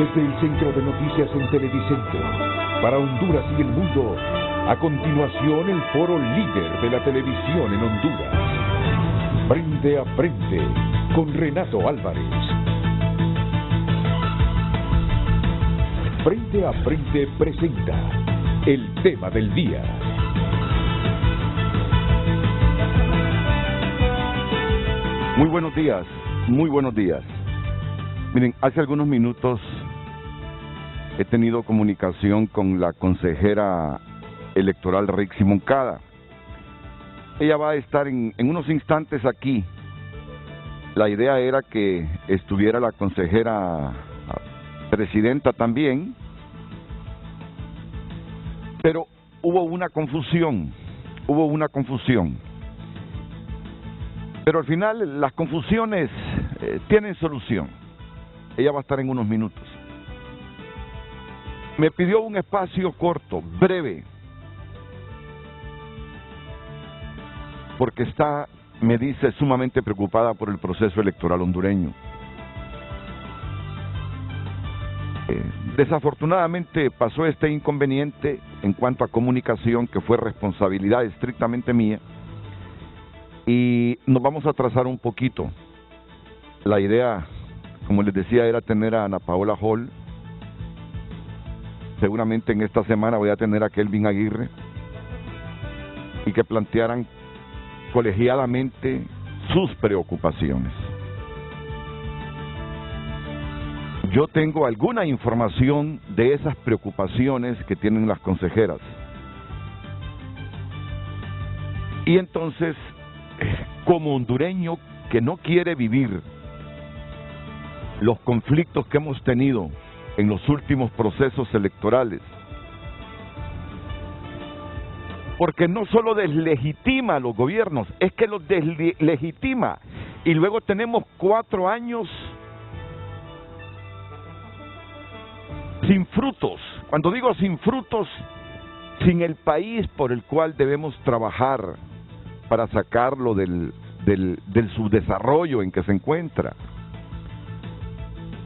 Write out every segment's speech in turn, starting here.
Desde el Centro de Noticias en Televicentro, para Honduras y el mundo, a continuación el foro líder de la televisión en Honduras. Frente a Frente, con Renato Álvarez. Frente a Frente presenta el tema del día. Muy buenos días, muy buenos días. Miren, hace algunos minutos he tenido comunicación con la consejera electoral Rixi Moncada. Ella va a estar en unos instantes aquí. La idea era que estuviera la consejera presidenta también, pero hubo una confusión. Pero al final las confusiones tienen solución. Ella va a estar en unos minutos. Me pidió un espacio corto, breve, porque está, me dice, sumamente preocupada por el proceso electoral hondureño. Desafortunadamente pasó este inconveniente en cuanto a comunicación que fue responsabilidad estrictamente mía, y nos vamos a atrasar un poquito. La idea, como les decía, era tener a Ana Paola Hall. Seguramente en esta semana voy a tener a Kelvin Aguirre y que plantearan colegiadamente sus preocupaciones. Yo tengo alguna información de esas preocupaciones que tienen las consejeras. Y entonces, como hondureño que no quiere vivir los conflictos que hemos tenido en los últimos procesos electorales, porque no solo deslegitima a los gobiernos, es que los deslegitima, y luego tenemos 4 años sin frutos. Cuando digo sin frutos, sin el país por el cual debemos trabajar para sacarlo del subdesarrollo en que se encuentra.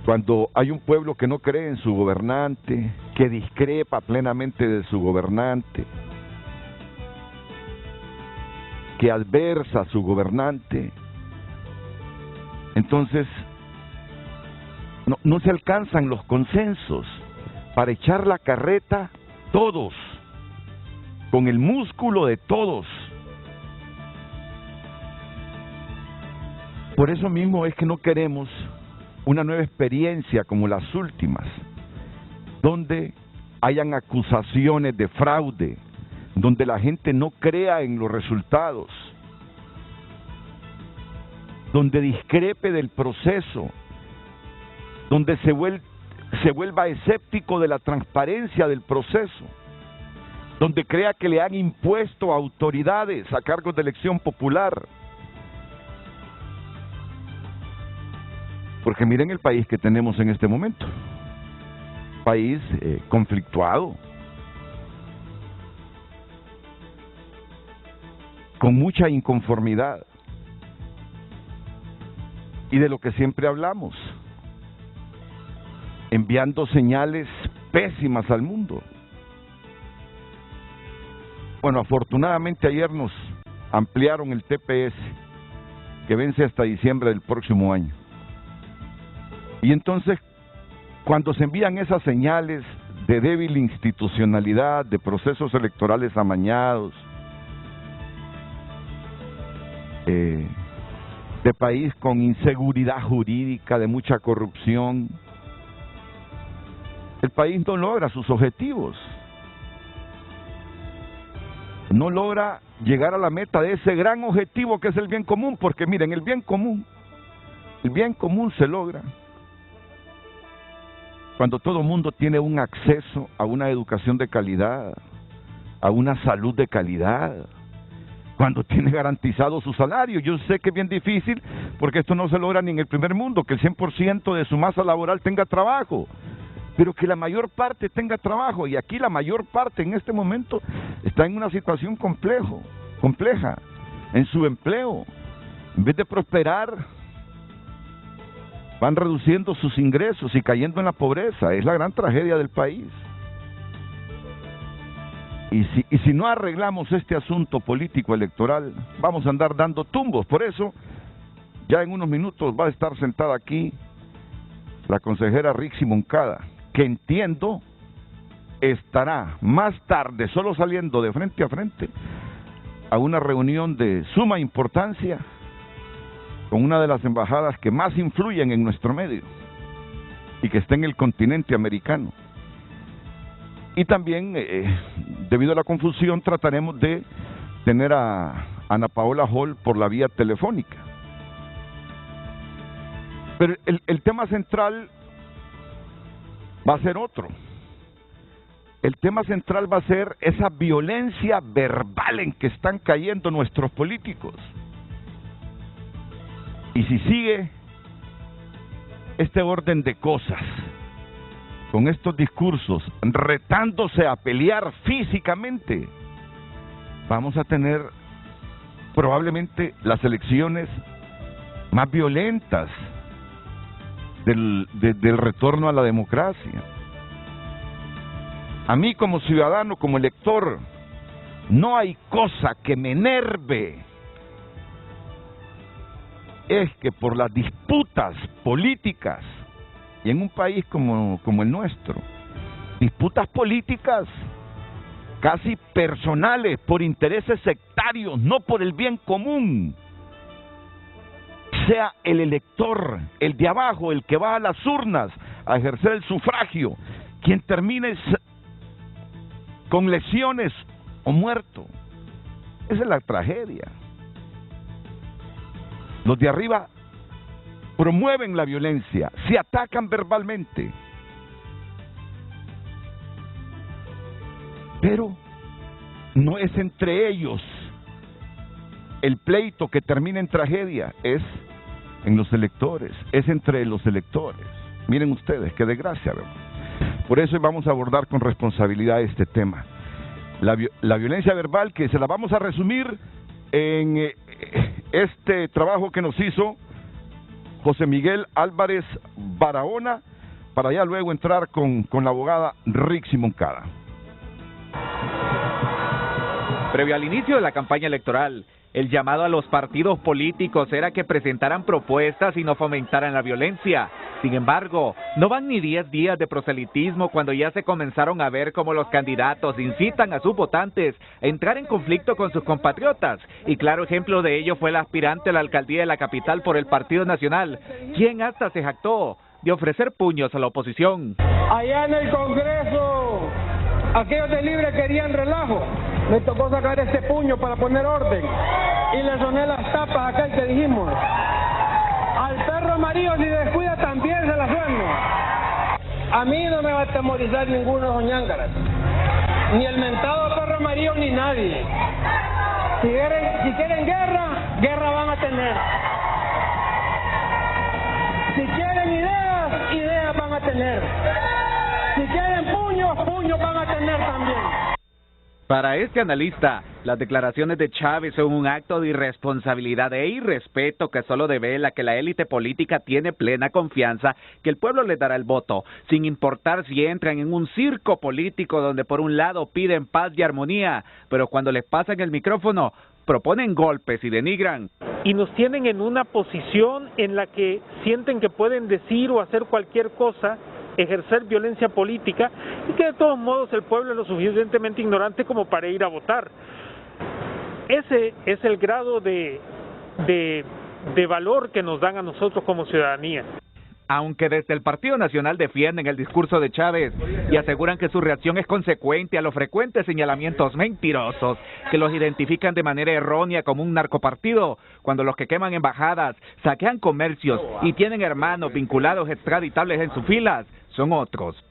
Cuando hay un pueblo que no cree en su gobernante, que discrepa plenamente de su gobernante, que adversa a su gobernante, entonces no se alcanzan los consensos para echar la carreta todos, con el músculo de todos. Por eso mismo es que no queremos una nueva experiencia como las últimas, donde hayan acusaciones de fraude, donde la gente no crea en los resultados, donde discrepe del proceso, donde se vuelva escéptico de la transparencia del proceso, donde crea que le han impuesto autoridades a cargos de elección popular. Porque miren el país que tenemos en este momento, país conflictuado, con mucha inconformidad, y de lo que siempre hablamos, enviando señales pésimas al mundo. Bueno, afortunadamente ayer nos ampliaron el TPS, que vence hasta diciembre del próximo año. Y entonces, cuando se envían esas señales de débil institucionalidad, de procesos electorales amañados, de país con inseguridad jurídica, de mucha corrupción, el país no logra sus objetivos, no logra llegar a la meta de ese gran objetivo que es el bien común, porque miren, el bien común se logra cuando todo el mundo tiene un acceso a una educación de calidad, a una salud de calidad, cuando tiene garantizado su salario. Yo sé que es bien difícil, porque esto no se logra ni en el primer mundo, que el 100% de su masa laboral tenga trabajo, pero que la mayor parte tenga trabajo, y aquí la mayor parte en este momento está en una situación compleja, en su empleo. En vez de prosperar, van reduciendo sus ingresos y cayendo en la pobreza. Es la gran tragedia del país. Y si no arreglamos este asunto político electoral, vamos a andar dando tumbos. Por eso, ya en unos minutos va a estar sentada aquí la consejera Rixi Moncada, que entiendo estará más tarde, solo saliendo de frente a frente, a una reunión de suma importancia con una de las embajadas que más influyen en nuestro medio y que está en el continente americano. Y también, debido a la confusión, trataremos de tener a Ana Paola Hall por la vía telefónica. Pero el tema central va a ser otro. El tema central va a ser esa violencia verbal en que están cayendo nuestros políticos. Y si sigue este orden de cosas, con estos discursos, retándose a pelear físicamente, vamos a tener probablemente las elecciones más violentas del retorno a la democracia. A mí como ciudadano, como elector, no hay cosa que me enerve. Es que por las disputas políticas, y en un país como el nuestro, disputas políticas casi personales, por intereses sectarios, no por el bien común, sea el elector, el de abajo, el que va a las urnas a ejercer el sufragio, quien termine con lesiones o muerto. Esa es la tragedia. Los de arriba promueven la violencia, se atacan verbalmente, pero no es entre ellos el pleito que termina en tragedia, es en los electores, es entre los electores. Miren ustedes, qué desgracia, ¿verdad? Por eso vamos a abordar con responsabilidad este tema. La violencia verbal, que se la vamos a resumir en este trabajo que nos hizo José Miguel Álvarez Barahona, para ya luego entrar con la abogada Rixi Moncada. Previo al inicio de la campaña electoral, el llamado a los partidos políticos era que presentaran propuestas y no fomentaran la violencia. Sin embargo, no van ni 10 días de proselitismo cuando ya se comenzaron a ver cómo los candidatos incitan a sus votantes a entrar en conflicto con sus compatriotas. Y claro ejemplo de ello fue el aspirante a la alcaldía de la capital por el Partido Nacional, quien hasta se jactó de ofrecer puños a la oposición. Allá en el Congreso, aquellos de Libre querían relajo. Me tocó sacar este puño para poner orden y le soné las tapas a aquel que dijimos. Al perro amarillo, si descuida, también se la sueno. A mí no me va a atemorizar ninguno de los ñángaras, ni el mentado perro amarillo, ni nadie. Si quieren guerra, guerra van a tener. Si quieren ideas, ideas van a tener. Si quieren puños, puños van a tener también. Para este analista, las declaraciones de Chávez son un acto de irresponsabilidad e irrespeto que solo devela que la élite política tiene plena confianza que el pueblo le dará el voto, sin importar si entran en un circo político donde por un lado piden paz y armonía, pero cuando les pasan el micrófono, proponen golpes y denigran. Y nos tienen en una posición en la que sienten que pueden decir o hacer cualquier cosa, ejercer violencia política, y que de todos modos el pueblo es lo suficientemente ignorante como para ir a votar. Ese es el grado de valor que nos dan a nosotros como ciudadanía. Aunque desde el Partido Nacional defienden el discurso de Chávez y aseguran que su reacción es consecuente a los frecuentes señalamientos mentirosos que los identifican de manera errónea como un narcopartido, cuando los que queman embajadas, saquean comercios y tienen hermanos vinculados extraditables en sus filas, son otros.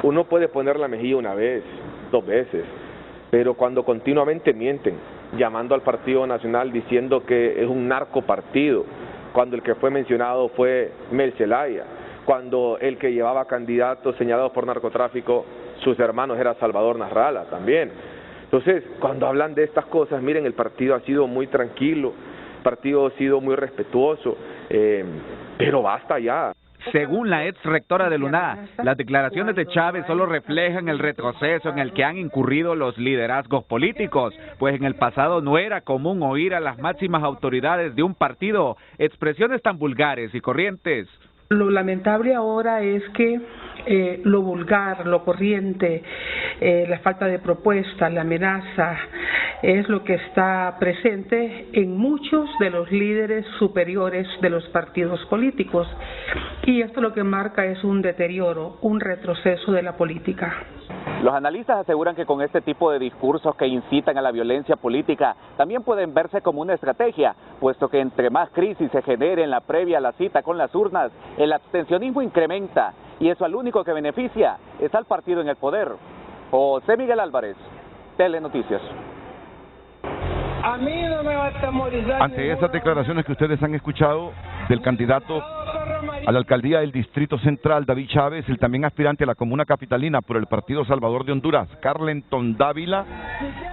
Uno puede poner la mejilla una vez, 2 veces, pero cuando continuamente mienten, llamando al Partido Nacional diciendo que es un narcopartido, cuando el que fue mencionado fue Mel Zelaya, cuando el que llevaba candidatos señalados por narcotráfico, sus hermanos era Salvador Nasralla también. Entonces, cuando hablan de estas cosas, miren, el partido ha sido muy tranquilo, el partido ha sido muy respetuoso, pero basta ya. Según la ex rectora del UNA, las declaraciones de Chávez solo reflejan el retroceso en el que han incurrido los liderazgos políticos, pues en el pasado no era común oír a las máximas autoridades de un partido expresiones tan vulgares y corrientes. Lo lamentable ahora es que lo vulgar, lo corriente, la falta de propuesta, la amenaza, es lo que está presente en muchos de los líderes superiores de los partidos políticos. Y esto lo que marca es un deterioro, un retroceso de la política. Los analistas aseguran que con este tipo de discursos que incitan a la violencia política también pueden verse como una estrategia, puesto que entre más crisis se genere en la previa a la cita con las urnas, el abstencionismo incrementa y eso al único que beneficia es al partido en el poder. José Miguel Álvarez, Telenoticias. A mí no me va a atemorizar. Ante esas declaraciones que ustedes han escuchado del candidato a la alcaldía del Distrito Central, David Chávez, el también aspirante a la comuna capitalina por el Partido Salvador de Honduras, Carlenton Dávila,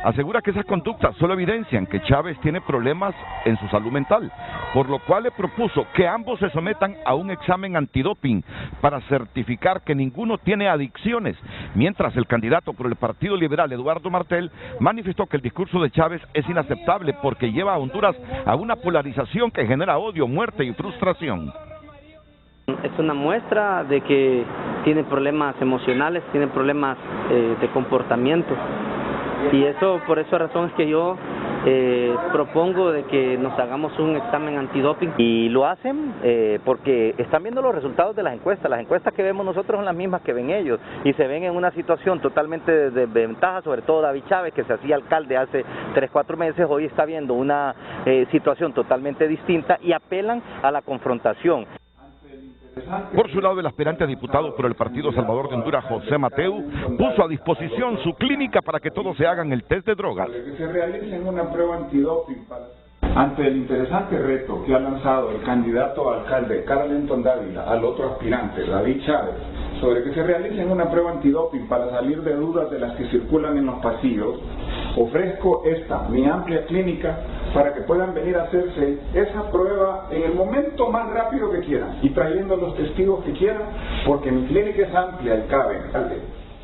asegura que esas conductas solo evidencian que Chávez tiene problemas en su salud mental, por lo cual le propuso que ambos se sometan a un examen antidoping para certificar que ninguno tiene adicciones, mientras el candidato por el Partido Liberal, Eduardo Martel, manifestó que el discurso de Chávez es inaceptable porque lleva a Honduras a una polarización que genera odio, muerte y frustración. Es una muestra de que tiene problemas emocionales, tiene problemas de comportamiento y eso, por esa razón es que yo propongo de que nos hagamos un examen antidoping. Y lo hacen porque están viendo los resultados de las encuestas que vemos nosotros son las mismas que ven ellos y se ven en una situación totalmente de desventaja, sobre todo David Chávez, que se hacía alcalde hace 3-4 meses, hoy está viendo una situación totalmente distinta y apelan a la confrontación. Por su lado, el aspirante a diputado por el Partido Salvador de Honduras, José Mateu, puso a disposición su clínica para que todos se hagan el test de drogas. Que se realicen una prueba antidoping ante el interesante reto que ha lanzado el candidato a alcalde Carlenton Dávila al otro aspirante, David Chávez, sobre que se realicen una prueba antidoping para salir de dudas de las que circulan en los pasillos, ofrezco mi amplia clínica para que puedan venir a hacerse esa prueba en el momento más rápido que quieran y trayendo los testigos que quieran, porque mi clínica es amplia y cabe.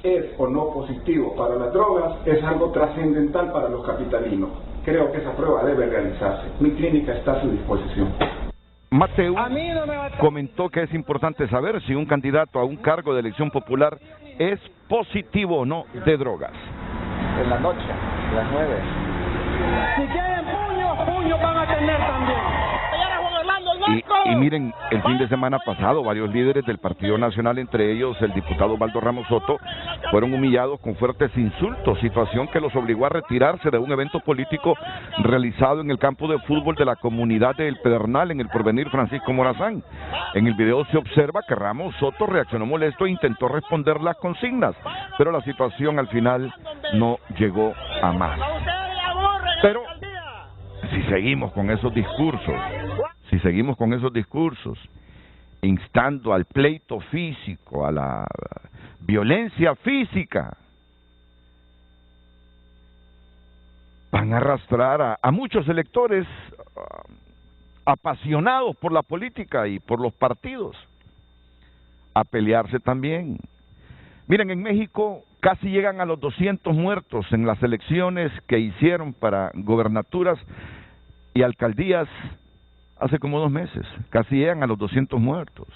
Es o no positivo para las drogas, es algo trascendental para los capitalinos. Creo que esa prueba debe realizarse. Mi clínica está a su disposición. Mateu comentó que es importante saber si un candidato a un cargo de elección popular es positivo o no de drogas. En la noche, a las 9. Si quieren puños van a tener también. Y miren, el fin de semana pasado varios líderes del Partido Nacional, entre ellos el diputado Osvaldo Ramos Soto, fueron humillados con fuertes insultos, situación que los obligó a retirarse de un evento político realizado en el campo de fútbol de la comunidad de El Pedernal en el Porvenir Francisco Morazán. En el video se observa que Ramos Soto reaccionó molesto e intentó responder las consignas, pero la situación al final no llegó a más. Pero si seguimos con esos discursos, instando al pleito físico, a la violencia física, van a arrastrar a muchos electores apasionados por la política y por los partidos a pelearse también. Miren, en México casi llegan a los 200 muertos en las elecciones que hicieron para gobernaturas y alcaldías hace como 2 meses, casi llegan a los 200 muertos.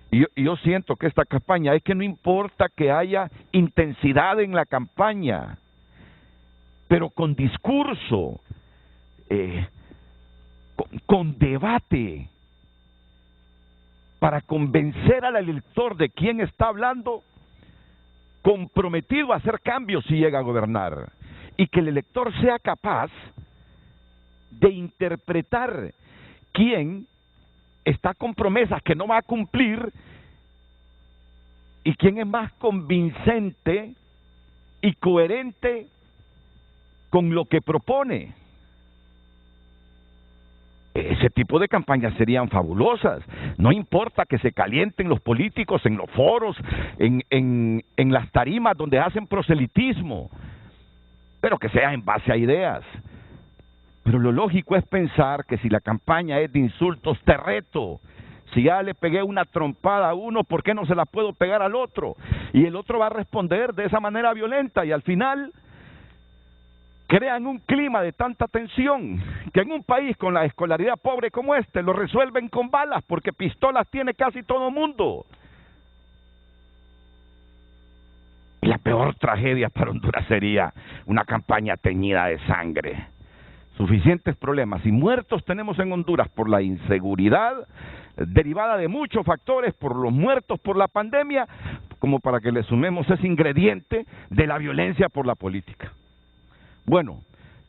Y yo siento que esta campaña, es que no importa que haya intensidad en la campaña, pero con discurso, con debate, para convencer al elector de quién está hablando, comprometido a hacer cambios si llega a gobernar, y que el elector sea capaz de interpretar quién está con promesas que no va a cumplir y quién es más convincente y coherente con lo que propone. Ese tipo de campañas serían fabulosas. No importa que se calienten los políticos en los foros, en las tarimas donde hacen proselitismo, pero que sea en base a ideas. Pero lo lógico es pensar que si la campaña es de insultos, te reto. Si ya le pegué una trompada a uno, ¿por qué no se la puedo pegar al otro? Y el otro va a responder de esa manera violenta y al final crean un clima de tanta tensión que en un país con la escolaridad pobre como este lo resuelven con balas porque pistolas tiene casi todo mundo. Y la peor tragedia para Honduras sería una campaña teñida de sangre. Suficientes problemas y muertos tenemos en Honduras por la inseguridad derivada de muchos factores, por los muertos por la pandemia, como para que le sumemos ese ingrediente de la violencia por la política. Bueno,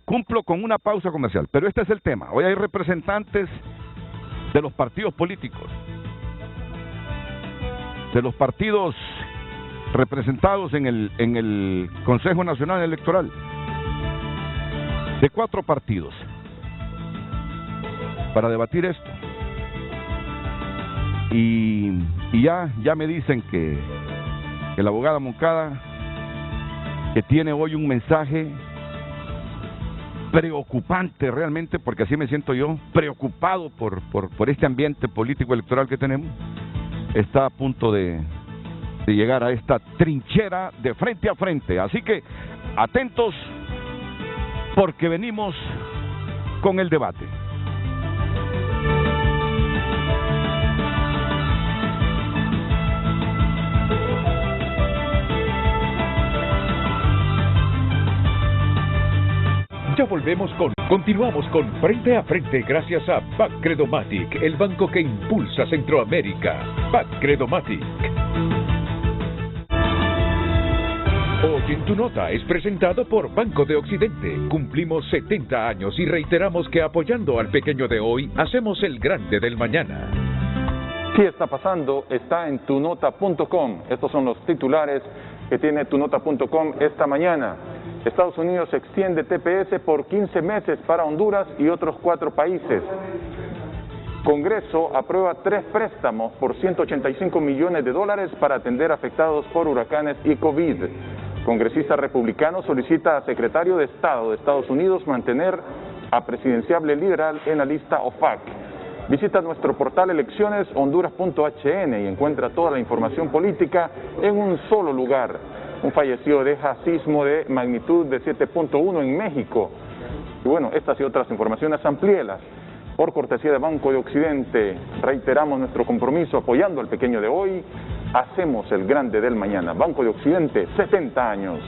cumplo con una pausa comercial, pero este es el tema. Hoy hay representantes de los partidos políticos, de los partidos representados en el Consejo Nacional Electoral, de 4 partidos, para debatir esto. Y ya me dicen que la abogada Moncada, que tiene hoy un mensaje preocupante realmente, porque así me siento yo, preocupado por este ambiente político electoral que tenemos, está a punto de llegar a esta trinchera de frente a frente. Así que atentos, porque venimos con el debate. Ya continuamos con Frente a Frente gracias a Bacredomatic, el banco que impulsa Centroamérica. Bacredomatic. Hoy en tu nota es presentado por Banco de Occidente. Cumplimos 70 años y reiteramos que apoyando al pequeño de hoy, hacemos el grande del mañana. ¿Qué está pasando? Está en tunota.com. Estos son los titulares que tiene tunota.com esta mañana. Estados Unidos extiende TPS por 15 meses para Honduras y otros 4 países. Congreso aprueba 3 préstamos por $185 millones para atender afectados por huracanes y COVID. Congresista republicano solicita a secretario de Estado de Estados Unidos mantener a presidenciable liberal en la lista OFAC. Visita nuestro portal elecciones honduras.hn y encuentra toda la información política en un solo lugar. Un fallecido deja sismo de magnitud de 7.1 en México. Y bueno, estas y otras informaciones amplíelas por cortesía de Banco de Occidente. Reiteramos nuestro compromiso apoyando al pequeño de hoy. Hacemos el grande del mañana. Banco de Occidente, 70 años.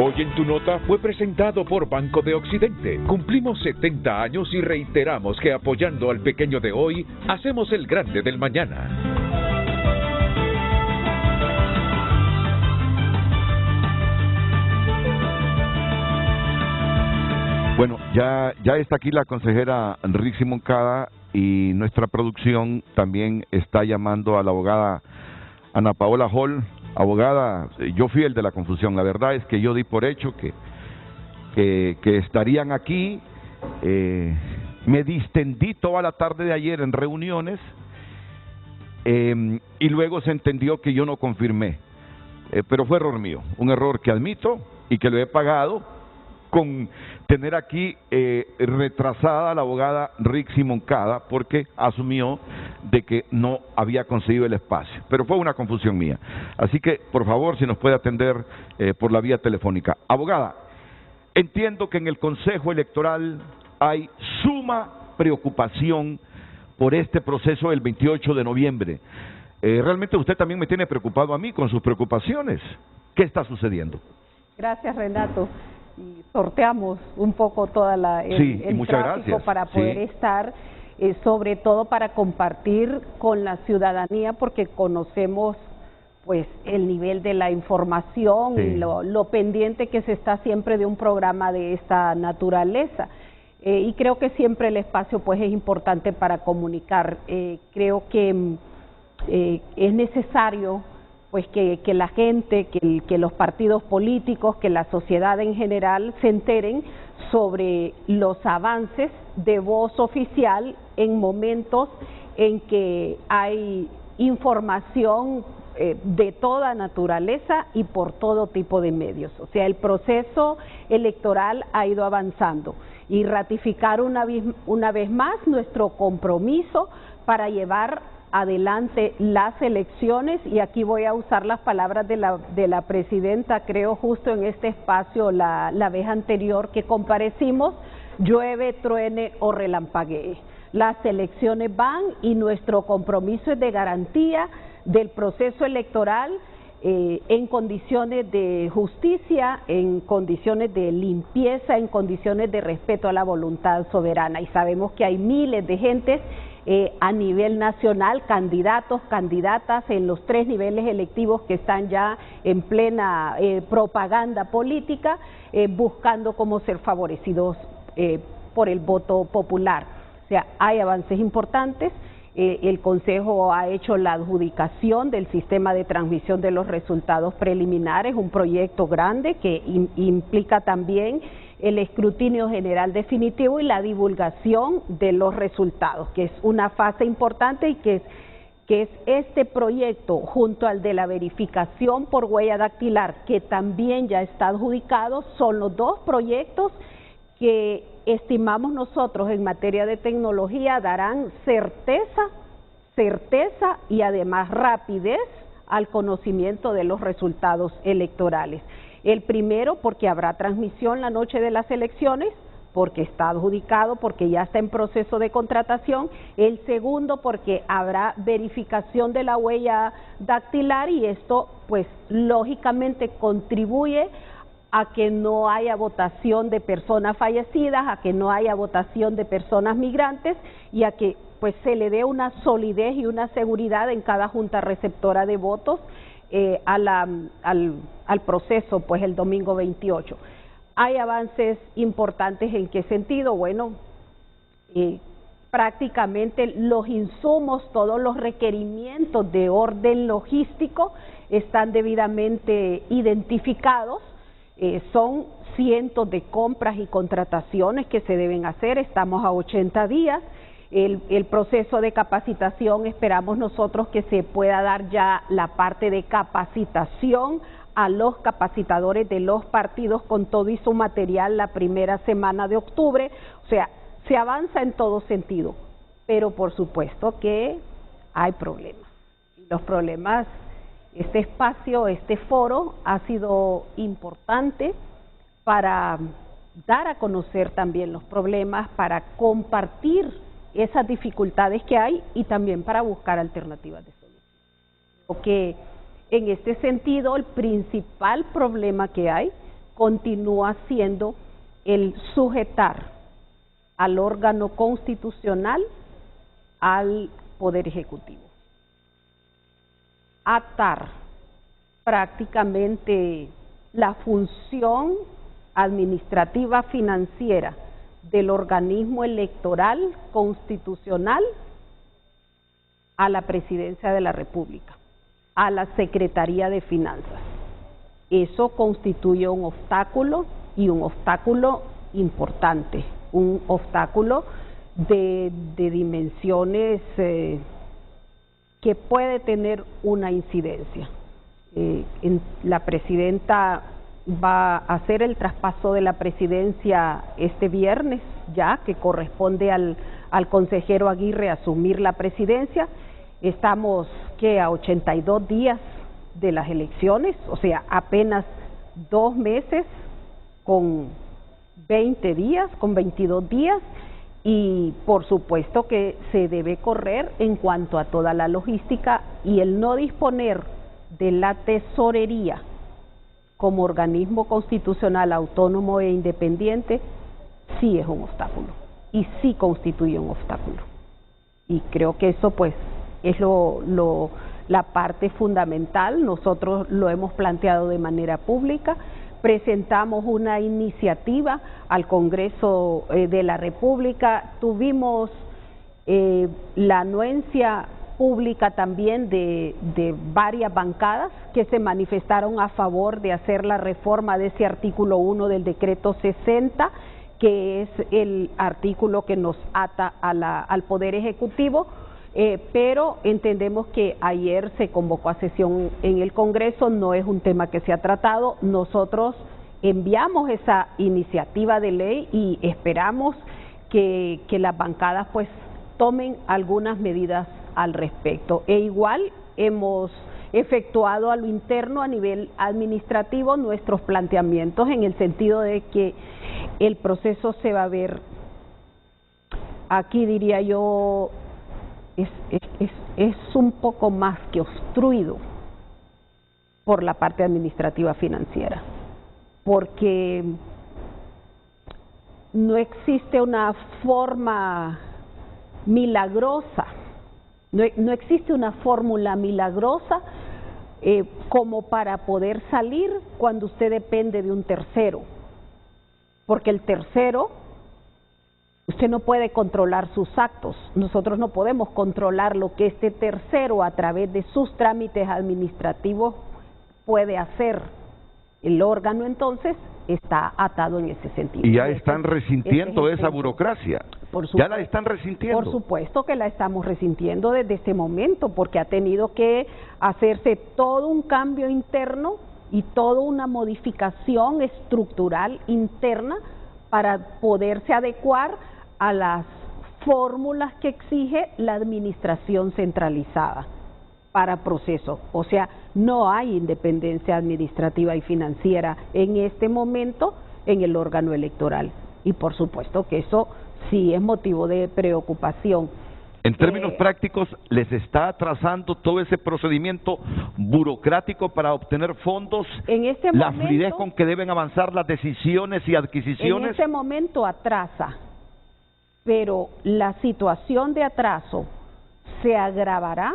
Hoy en tu nota fue presentado por Banco de Occidente. Cumplimos 70 años y reiteramos que apoyando al pequeño de hoy, hacemos el grande del mañana. Bueno, ya está aquí la consejera Rixi Moncada y nuestra producción también está llamando a la abogada Ana Paola Hall. Abogada, yo fui el de la confusión. La verdad es que yo di por hecho que estarían aquí. Me distendí toda la tarde de ayer en reuniones y luego se entendió que yo no confirmé. Pero fue error mío, un error que admito y que lo he pagado con tener aquí retrasada a la abogada Rixi Moncada porque asumió de que no había conseguido el espacio, pero fue una confusión mía. Así que, por favor, si nos puede atender por la vía telefónica. Abogada, entiendo que en el Consejo Electoral hay suma preocupación por este proceso del 28 de noviembre. Realmente usted también me tiene preocupado a mí con sus preocupaciones. ¿Qué está sucediendo? Gracias, Renato. Y sorteamos un poco toda el tráfico para poder estar, sobre todo para compartir con la ciudadanía, porque conocemos pues el nivel de la información y lo pendiente que se está siempre de un programa de esta naturaleza. Y creo que siempre el espacio pues es importante para comunicar. Creo que es necesario pues que la gente, que los partidos políticos, que la sociedad en general se enteren sobre los avances de voz oficial en momentos en que hay información de toda naturaleza y por todo tipo de medios. O sea, el proceso electoral ha ido avanzando y ratificar una vez más nuestro compromiso para llevar adelante las elecciones, y aquí voy a usar las palabras de la presidenta, creo justo en este espacio la vez anterior que comparecimos: llueve, truene o relampaguee. Las elecciones van y nuestro compromiso es de garantía del proceso electoral en condiciones de justicia, en condiciones de limpieza, en condiciones de respeto a la voluntad soberana. Y sabemos que hay miles de gentes a nivel nacional, candidatos, candidatas en los 3 niveles electivos que están ya en plena propaganda política, buscando cómo ser favorecidos por el voto popular. O sea, hay avances importantes. El Consejo ha hecho la adjudicación del sistema de transmisión de los resultados preliminares, un proyecto grande que implica también el escrutinio general definitivo y la divulgación de los resultados, que es una fase importante, y que es este proyecto junto al de la verificación por huella dactilar, que también ya está adjudicado. Son los 2 proyectos que estimamos nosotros en materia de tecnología darán certeza y además rapidez al conocimiento de los resultados electorales. El primero, porque habrá transmisión la noche de las elecciones, porque está adjudicado, porque ya está en proceso de contratación. El segundo, porque habrá verificación de la huella dactilar, y esto pues lógicamente contribuye a que no haya votación de personas fallecidas, a que no haya votación de personas migrantes, y a que pues se le dé una solidez y una seguridad en cada junta receptora de votos al proceso pues el domingo 28. Hay avances importantes. ¿En qué sentido? Bueno, prácticamente los insumos, todos los requerimientos de orden logístico están debidamente identificados. Son cientos de compras y contrataciones que se deben hacer. Estamos a 80 días. El proceso de capacitación, esperamos nosotros que se pueda dar ya la parte de capacitación a los capacitadores de los partidos con todo y su material la primera semana de octubre. O sea, se avanza en todo sentido, pero por supuesto que hay problemas. Y los problemas, este espacio, este foro ha sido importante para dar a conocer también los problemas, para compartir esas dificultades que hay y también para buscar alternativas de solución. Porque en este sentido el principal problema que hay continúa siendo el sujetar al órgano constitucional al Poder Ejecutivo. Atar prácticamente la función administrativa financiera del organismo electoral constitucional a la Presidencia de la República, a la Secretaría de Finanzas. Eso constituye un obstáculo, y un obstáculo importante, un obstáculo de dimensiones que puede tener una incidencia. La presidenta va a hacer el traspaso de la presidencia este viernes, ya que corresponde al consejero Aguirre asumir la presidencia. Estamos a 82 días de las elecciones, o sea, apenas 2 meses con 20 días, con 22 días, y por supuesto que se debe correr en cuanto a toda la logística, y el no disponer de la tesorería como organismo constitucional autónomo e independiente sí es un obstáculo, y sí constituye un obstáculo. Y creo que eso pues es la parte fundamental. Nosotros lo hemos planteado de manera pública, presentamos una iniciativa al Congreso de la República, tuvimos la anuencia pública también de varias bancadas que se manifestaron a favor de hacer la reforma de ese artículo 1 del decreto 60, que es el artículo que nos ata al Poder Ejecutivo. pero entendemos que ayer se convocó a sesión en el Congreso, no es un tema que se ha tratado. Nosotros enviamos esa iniciativa de ley y esperamos que las bancadas pues tomen algunas medidas al respecto. E igual hemos efectuado a lo interno, a nivel administrativo, nuestros planteamientos en el sentido de que el proceso se va a ver, aquí diría yo, es un poco más que obstruido por la parte administrativa financiera, porque no existe una forma milagrosa, no existe una fórmula milagrosa como para poder salir cuando usted depende de un tercero, porque el tercero, usted no puede controlar sus actos, nosotros no podemos controlar lo que este tercero a través de sus trámites administrativos puede hacer. El órgano entonces está atado en ese sentido. Y ya están resintiendo esa burocracia. Ya la están resintiendo. Por supuesto que la estamos resintiendo desde ese momento, porque ha tenido que hacerse todo un cambio interno y toda una modificación estructural interna para poderse adecuar a las fórmulas que exige la administración centralizada para proceso. O sea, no hay independencia administrativa y financiera en este momento en el órgano electoral. Y por supuesto que eso sí es motivo de preocupación. En términos prácticos, ¿les está atrasando todo ese procedimiento burocrático para obtener fondos? En este la momento, fluidez con que deben avanzar las decisiones y adquisiciones. En este momento atrasa, pero la situación de atraso se agravará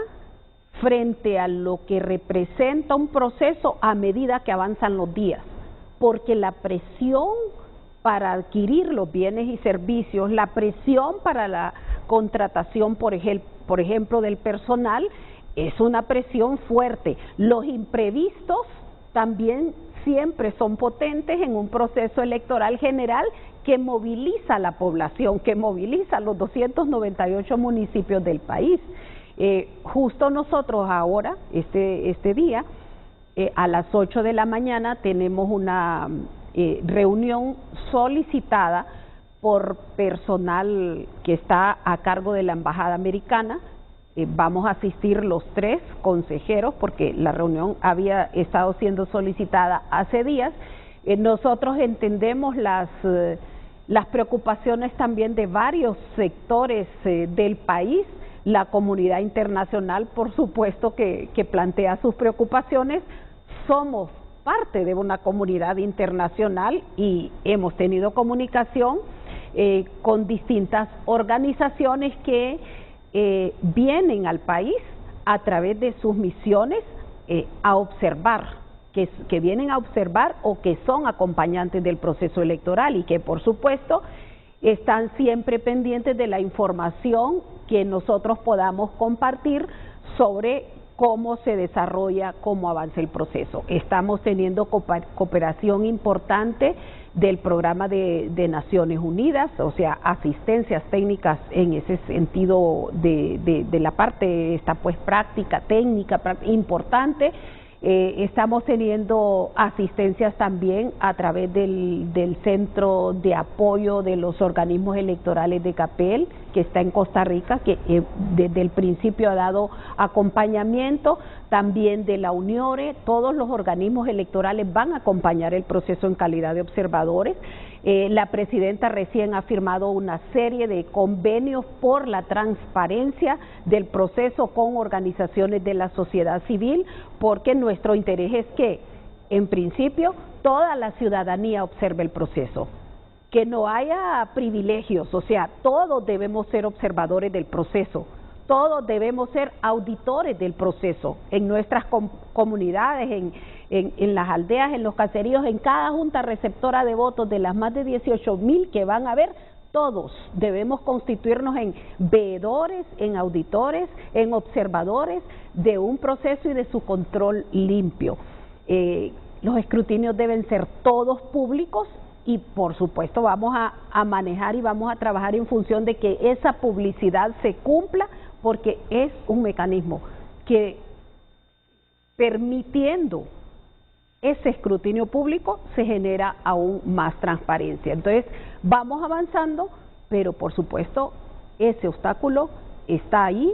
frente a lo que representa un proceso a medida que avanzan los días, porque la presión para adquirir los bienes y servicios, la presión para la contratación, por ejemplo, del personal, es una presión fuerte. Los imprevistos también siempre son potentes en un proceso electoral general que moviliza a la población, que moviliza a los 298 municipios del país. Justo nosotros ahora, este día, a las 8 de la mañana tenemos una reunión solicitada por personal que está a cargo de la Embajada Americana. Vamos a asistir los 3 consejeros porque la reunión había estado siendo solicitada hace días. Nosotros entendemos las preocupaciones también de varios sectores del país. La comunidad internacional, por supuesto, que plantea sus preocupaciones. Somos parte de una comunidad internacional y hemos tenido comunicación con distintas organizaciones que vienen al país a través de sus misiones a observar, que vienen a observar o que son acompañantes del proceso electoral y que por supuesto están siempre pendientes de la información que nosotros podamos compartir sobre cómo se desarrolla, cómo avanza el proceso. Estamos teniendo cooperación importante del programa de Naciones Unidas, o sea, asistencias técnicas en ese sentido de la parte esta pues práctica, técnica, importante. Estamos teniendo asistencias también a través del Centro de Apoyo de los Organismos Electorales de CAPEL, que está en Costa Rica, que desde el principio ha dado acompañamiento, también de la UNIORE. Todos los organismos electorales van a acompañar el proceso en calidad de observadores. La presidenta recién ha firmado una serie de convenios por la transparencia del proceso con organizaciones de la sociedad civil, porque nuestro interés es que, en principio, toda la ciudadanía observe el proceso, que no haya privilegios, o sea, todos debemos ser observadores del proceso, todos debemos ser auditores del proceso en nuestras comunidades, en las aldeas, en los caseríos, en cada junta receptora de votos de las más de 18,000 que van a haber. Todos debemos constituirnos en veedores, en auditores, en observadores de un proceso y de su control limpio. Los escrutinios deben ser todos públicos y por supuesto vamos a manejar y vamos a trabajar en función de que esa publicidad se cumpla porque es un mecanismo que, permitiendo ese escrutinio público, se genera aún más transparencia. Entonces, vamos avanzando, pero por supuesto, ese obstáculo está ahí,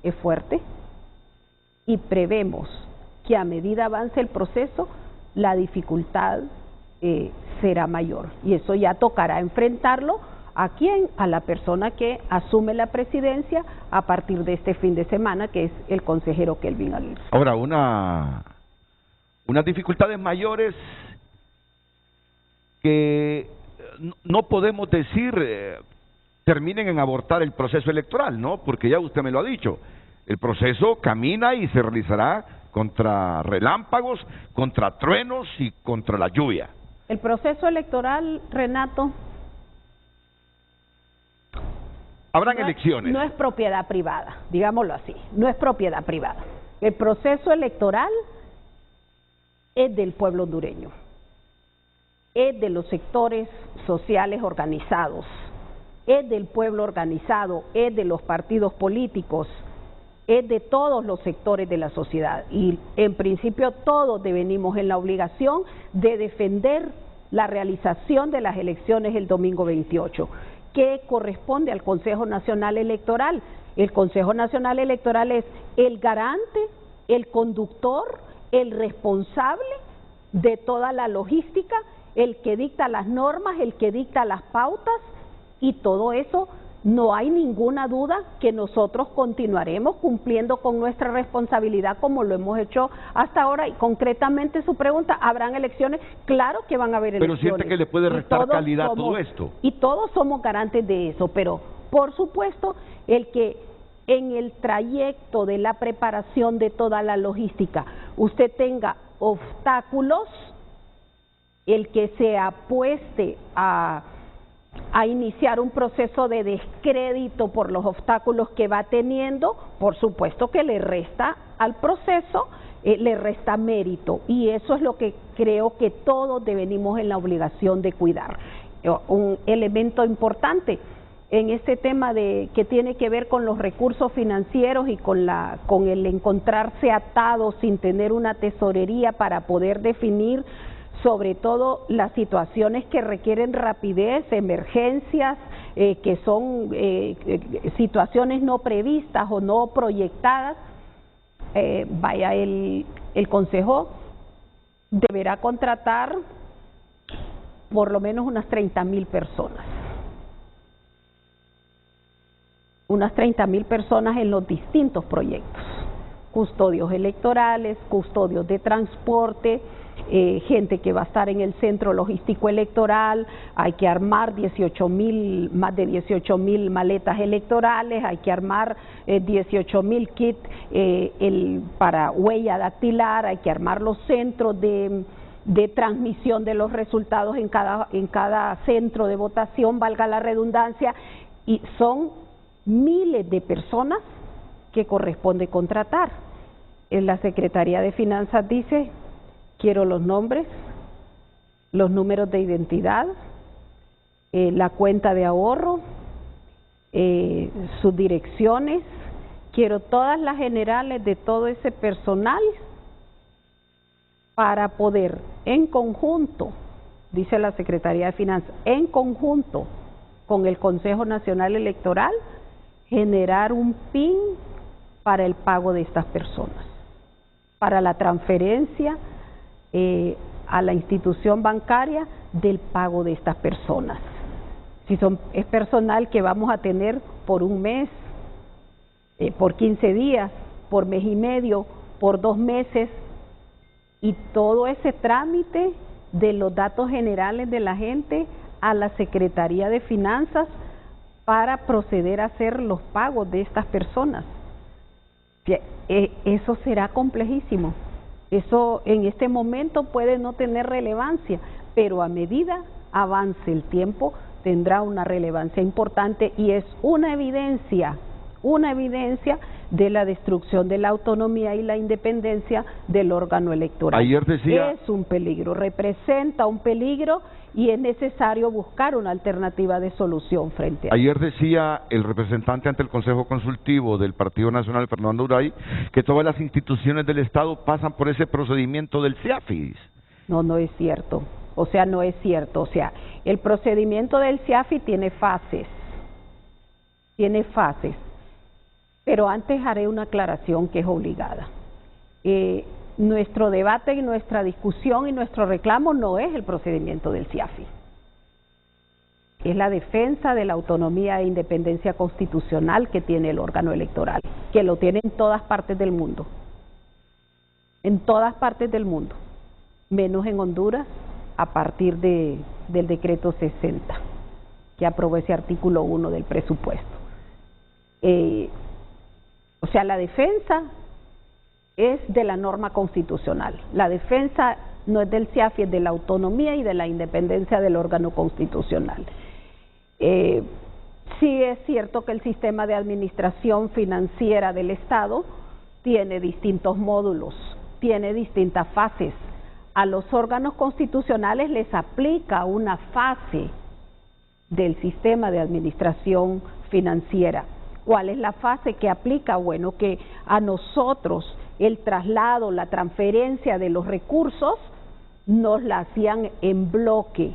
es fuerte, y prevemos que a medida avance el proceso, la dificultad será mayor. Y eso ya tocará enfrentarlo ¿a quién? A la persona que asume la presidencia a partir de este fin de semana, que es el consejero Kelvin Aguirre. Ahora, unas dificultades mayores que no podemos decir terminen en abortar el proceso electoral, ¿no? Porque ya usted me lo ha dicho, el proceso camina y se realizará contra relámpagos, contra truenos y contra la lluvia. El proceso electoral, Renato, habrán elecciones. No es propiedad privada, digámoslo así, no es propiedad privada. El proceso electoral es del pueblo hondureño, es de los sectores sociales organizados, es del pueblo organizado, es de los partidos políticos, es de todos los sectores de la sociedad, y en principio todos devenimos en la obligación de defender la realización de las elecciones el domingo 28, que corresponde al Consejo Nacional Electoral. El Consejo Nacional Electoral es el garante, el conductor, el responsable de toda la logística, el que dicta las normas, el que dicta las pautas, y todo eso no hay ninguna duda que nosotros continuaremos cumpliendo con nuestra responsabilidad como lo hemos hecho hasta ahora. Y concretamente su pregunta, ¿habrán elecciones? Claro que van a haber elecciones. Pero siente que le puede restar calidad a todo esto. Y todos somos garantes de eso, pero por supuesto el que en el trayecto de la preparación de toda la logística usted tenga obstáculos, el que se apueste a iniciar un proceso de descrédito por los obstáculos que va teniendo, por supuesto que le resta al proceso, le resta mérito, y eso es lo que creo que todos devenimos en la obligación de cuidar. Un elemento importante en este tema que tiene que ver con los recursos financieros y con el encontrarse atado sin tener una tesorería para poder definir sobre todo las situaciones que requieren rapidez, emergencias, que son situaciones no previstas o no proyectadas. El Consejo deberá contratar por lo menos unas 30,000 personas. Unas 30,000 personas en los distintos proyectos. Custodios electorales, custodios de transporte, gente que va a estar en el centro logístico electoral, hay que armar más de 18,000 maletas electorales, hay que armar 18,000 kits para huella dactilar, hay que armar los centros de transmisión de los resultados en cada centro de votación, valga la redundancia, y son miles de personas que corresponde contratar. La Secretaría de Finanzas dice: quiero los nombres, los números de identidad, la cuenta de ahorro, sus direcciones, quiero todas las generales de todo ese personal para poder en conjunto, dice la Secretaría de Finanzas, en conjunto con el Consejo Nacional Electoral, generar un PIN para el pago de estas personas, para la transferencia a la institución bancaria del pago de estas personas. Si es personal que vamos a tener por un mes, por 15 días, por mes y medio, por 2 meses, y todo ese trámite de los datos generales de la gente a la Secretaría de Finanzas para proceder a hacer los pagos de estas personas. Eso será complejísimo. Eso en este momento puede no tener relevancia, pero a medida avance el tiempo tendrá una relevancia importante, y es una evidencia de la destrucción de la autonomía y la independencia del órgano electoral. Ayer decía... Es un peligro, representa un peligro y es necesario buscar una alternativa de solución frente a Ayer decía el representante ante el Consejo Consultivo del Partido Nacional, Fernando Uray, que todas las instituciones del Estado pasan por ese procedimiento del CIAFIS. No es cierto. O sea, no es cierto. O sea, el procedimiento del CIAFI tiene fases. Pero antes haré una aclaración que es obligada. Nuestro debate y nuestra discusión y nuestro reclamo no es el procedimiento del CIAFI. Es la defensa de la autonomía e independencia constitucional que tiene el órgano electoral, que lo tiene en todas partes del mundo. En todas partes del mundo, menos en Honduras, a partir del decreto 60, que aprobó ese artículo 1 del presupuesto. O sea, la defensa es de la norma constitucional. La defensa no es del CIAFI, es de la autonomía y de la independencia del órgano constitucional. Sí es cierto que el sistema de administración financiera del Estado tiene distintos módulos, tiene distintas fases. A los órganos constitucionales les aplica una fase del sistema de administración financiera. ¿Cuál es la fase que aplica? Bueno, que a nosotros el traslado, la transferencia de los recursos nos la hacían en bloque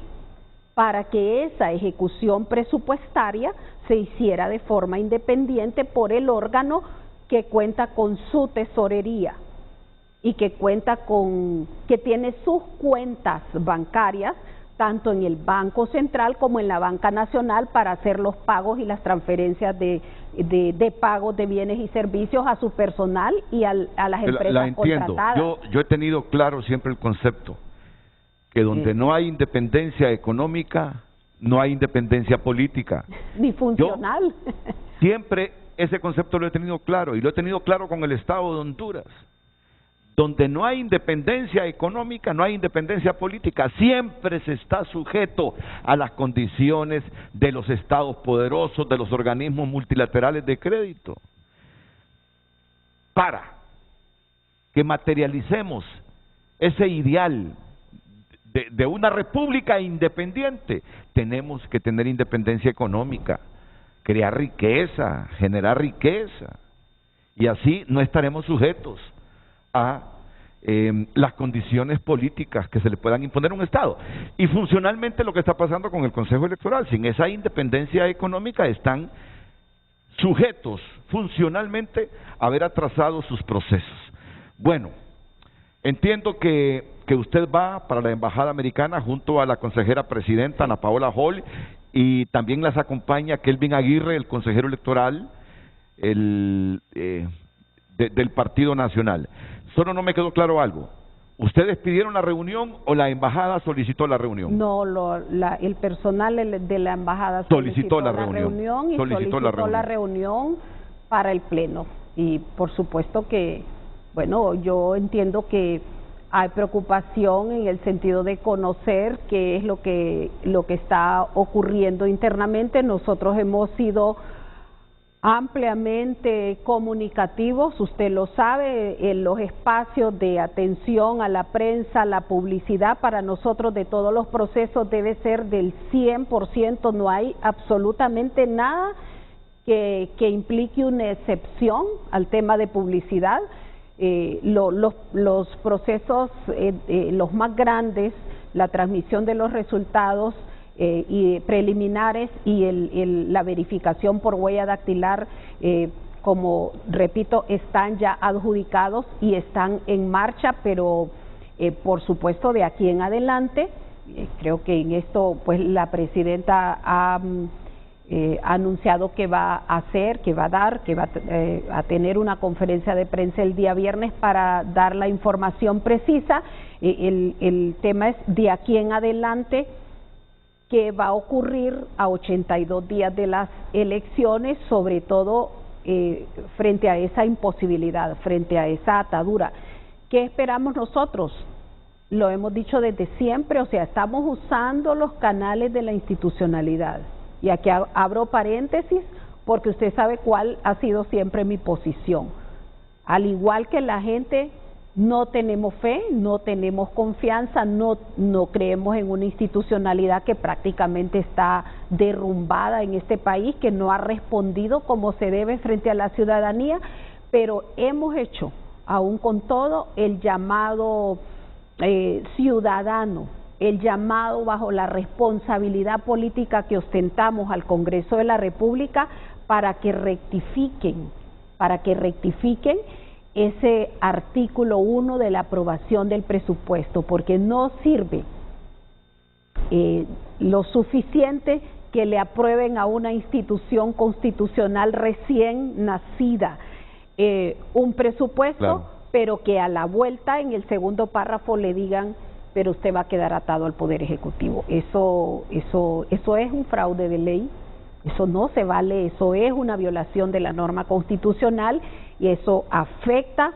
para que esa ejecución presupuestaria se hiciera de forma independiente por el órgano que cuenta con su tesorería y que tiene sus cuentas bancarias tanto en el Banco Central como en la Banca Nacional para hacer los pagos y las transferencias de pagos de bienes y servicios a su personal y a las empresas la entiendo. Contratadas. Yo he tenido claro siempre el concepto que donde no hay independencia económica, no hay independencia política. Ni funcional. Yo siempre ese concepto lo he tenido claro y lo he tenido claro con el Estado de Honduras. Donde no hay independencia económica, no hay independencia política. Siempre se está sujeto a las condiciones de los estados poderosos, de los organismos multilaterales de crédito. Para que materialicemos ese ideal de una república independiente, tenemos que tener independencia económica, crear riqueza, generar riqueza. Y así no estaremos sujetos a las condiciones políticas que se le puedan imponer a un Estado. Y funcionalmente lo que está pasando con el Consejo Electoral, sin esa independencia económica están sujetos funcionalmente a ver atrasados sus procesos. Bueno, entiendo que usted va para la Embajada Americana junto a la consejera presidenta Ana Paola Hall y también las acompaña Kelvin Aguirre, el consejero electoral del Partido Nacional. Solo no me quedó claro algo. ¿Ustedes pidieron la reunión o la embajada solicitó la reunión? No, el personal de la embajada solicitó la reunión y solicitó la reunión para el pleno. Y por supuesto que, bueno, yo entiendo que hay preocupación en el sentido de conocer qué es lo que está ocurriendo internamente. Nosotros hemos sido ampliamente comunicativos, usted lo sabe, en los espacios de atención a la prensa, la publicidad para nosotros de todos los procesos debe ser del 100%, no hay absolutamente nada que implique una excepción al tema de publicidad. Los procesos, los más grandes, la transmisión de los resultados y preliminares y la verificación por huella dactilar, como repito, están ya adjudicados y están en marcha, pero por supuesto de aquí en adelante, creo que en esto pues la presidenta ha anunciado que va a hacer, que va a tener una conferencia de prensa el día viernes para dar la información precisa. El tema es de aquí en adelante, que va a ocurrir a 82 días de las elecciones, sobre todo frente a esa imposibilidad, frente a esa atadura. ¿Qué esperamos nosotros? Lo hemos dicho desde siempre, o sea, estamos usando los canales de la institucionalidad. Y aquí abro paréntesis porque usted sabe cuál ha sido siempre mi posición. Al igual que la gente, no tenemos fe, no tenemos confianza, no creemos en una institucionalidad que prácticamente está derrumbada en este país, que no ha respondido como se debe frente a la ciudadanía, pero hemos hecho, aún con todo, el llamado ciudadano, el llamado bajo la responsabilidad política que ostentamos al Congreso de la República para que rectifiquen ese artículo 1 de la aprobación del presupuesto, porque no sirve lo suficiente que le aprueben a una institución constitucional recién nacida un presupuesto, claro, pero que a la vuelta en el segundo párrafo le digan, pero usted va a quedar atado al Poder Ejecutivo. Eso es un fraude de ley, eso no se vale, eso es una violación de la norma constitucional y eso afecta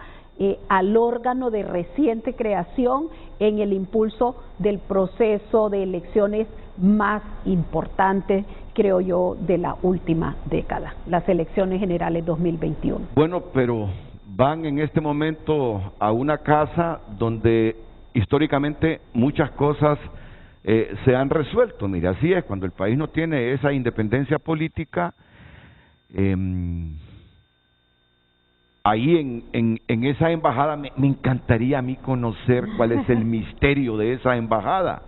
al órgano de reciente creación en el impulso del proceso de elecciones más importante, creo yo, de la última década, las elecciones generales 2021. Bueno, pero van en este momento a una casa donde históricamente muchas cosas se han resuelto. Mire, así es, cuando el país no tiene esa independencia política, ahí en esa embajada me encantaría a mí conocer cuál es el misterio de esa embajada,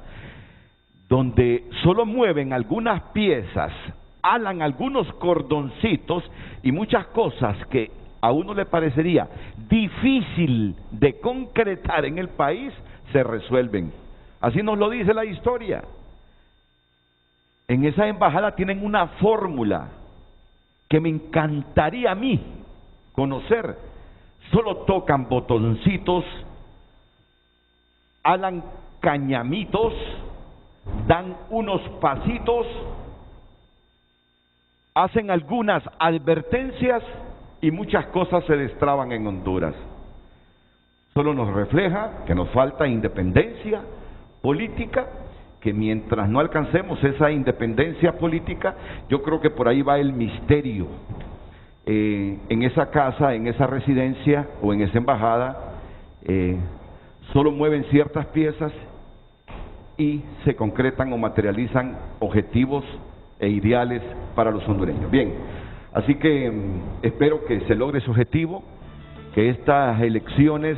donde solo mueven algunas piezas, alan algunos cordoncitos y muchas cosas que a uno le parecería difícil de concretar en el país, se resuelven. Así nos lo dice la historia. En esa embajada tienen una fórmula que me encantaría a mí conocer. Solo tocan botoncitos, alan cañamitos, dan unos pasitos, hacen algunas advertencias y muchas cosas se destraban en Honduras. Solo nos refleja que nos falta independencia política, que mientras no alcancemos esa independencia política, yo creo que por ahí va el misterio. En esa casa, en esa residencia o en esa embajada, solo mueven ciertas piezas y se concretan o materializan objetivos e ideales para los hondureños. Bien, así que espero que se logre ese objetivo, que estas elecciones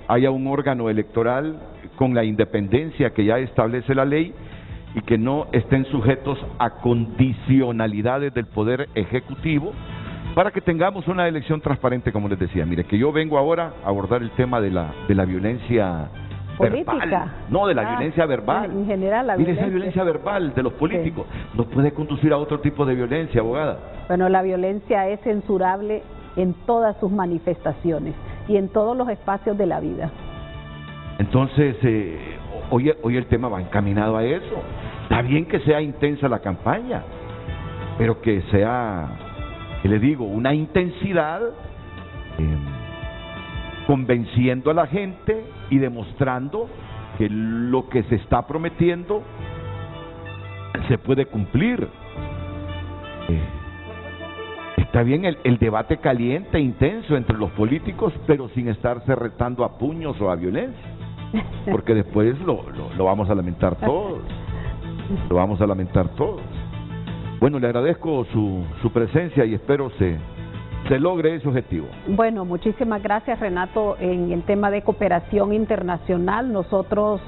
haya un órgano electoral con la independencia que ya establece la ley y que no estén sujetos a condicionalidades del Poder Ejecutivo, para que tengamos una elección transparente, como les decía. Mire, que yo vengo ahora a abordar el tema de la violencia política. Verbal, no, de la violencia verbal. En general, mire, esa violencia verbal de los políticos nos puede conducir a otro tipo de violencia, abogada. Bueno, la violencia es censurable en todas sus manifestaciones y en todos los espacios de la vida. Entonces, hoy el tema va encaminado a eso. Está bien que sea intensa la campaña, pero que sea, ¿qué le digo?, una intensidad convenciendo a la gente y demostrando que lo que se está prometiendo se puede cumplir. Está bien el debate caliente, intenso entre los políticos, pero sin estarse retando a puños o a violencia, porque después lo vamos a lamentar todos. Lo vamos a lamentar todos. Bueno, le agradezco su presencia y espero se logre ese objetivo. Bueno, muchísimas gracias, Renato. En el tema de cooperación internacional, nosotros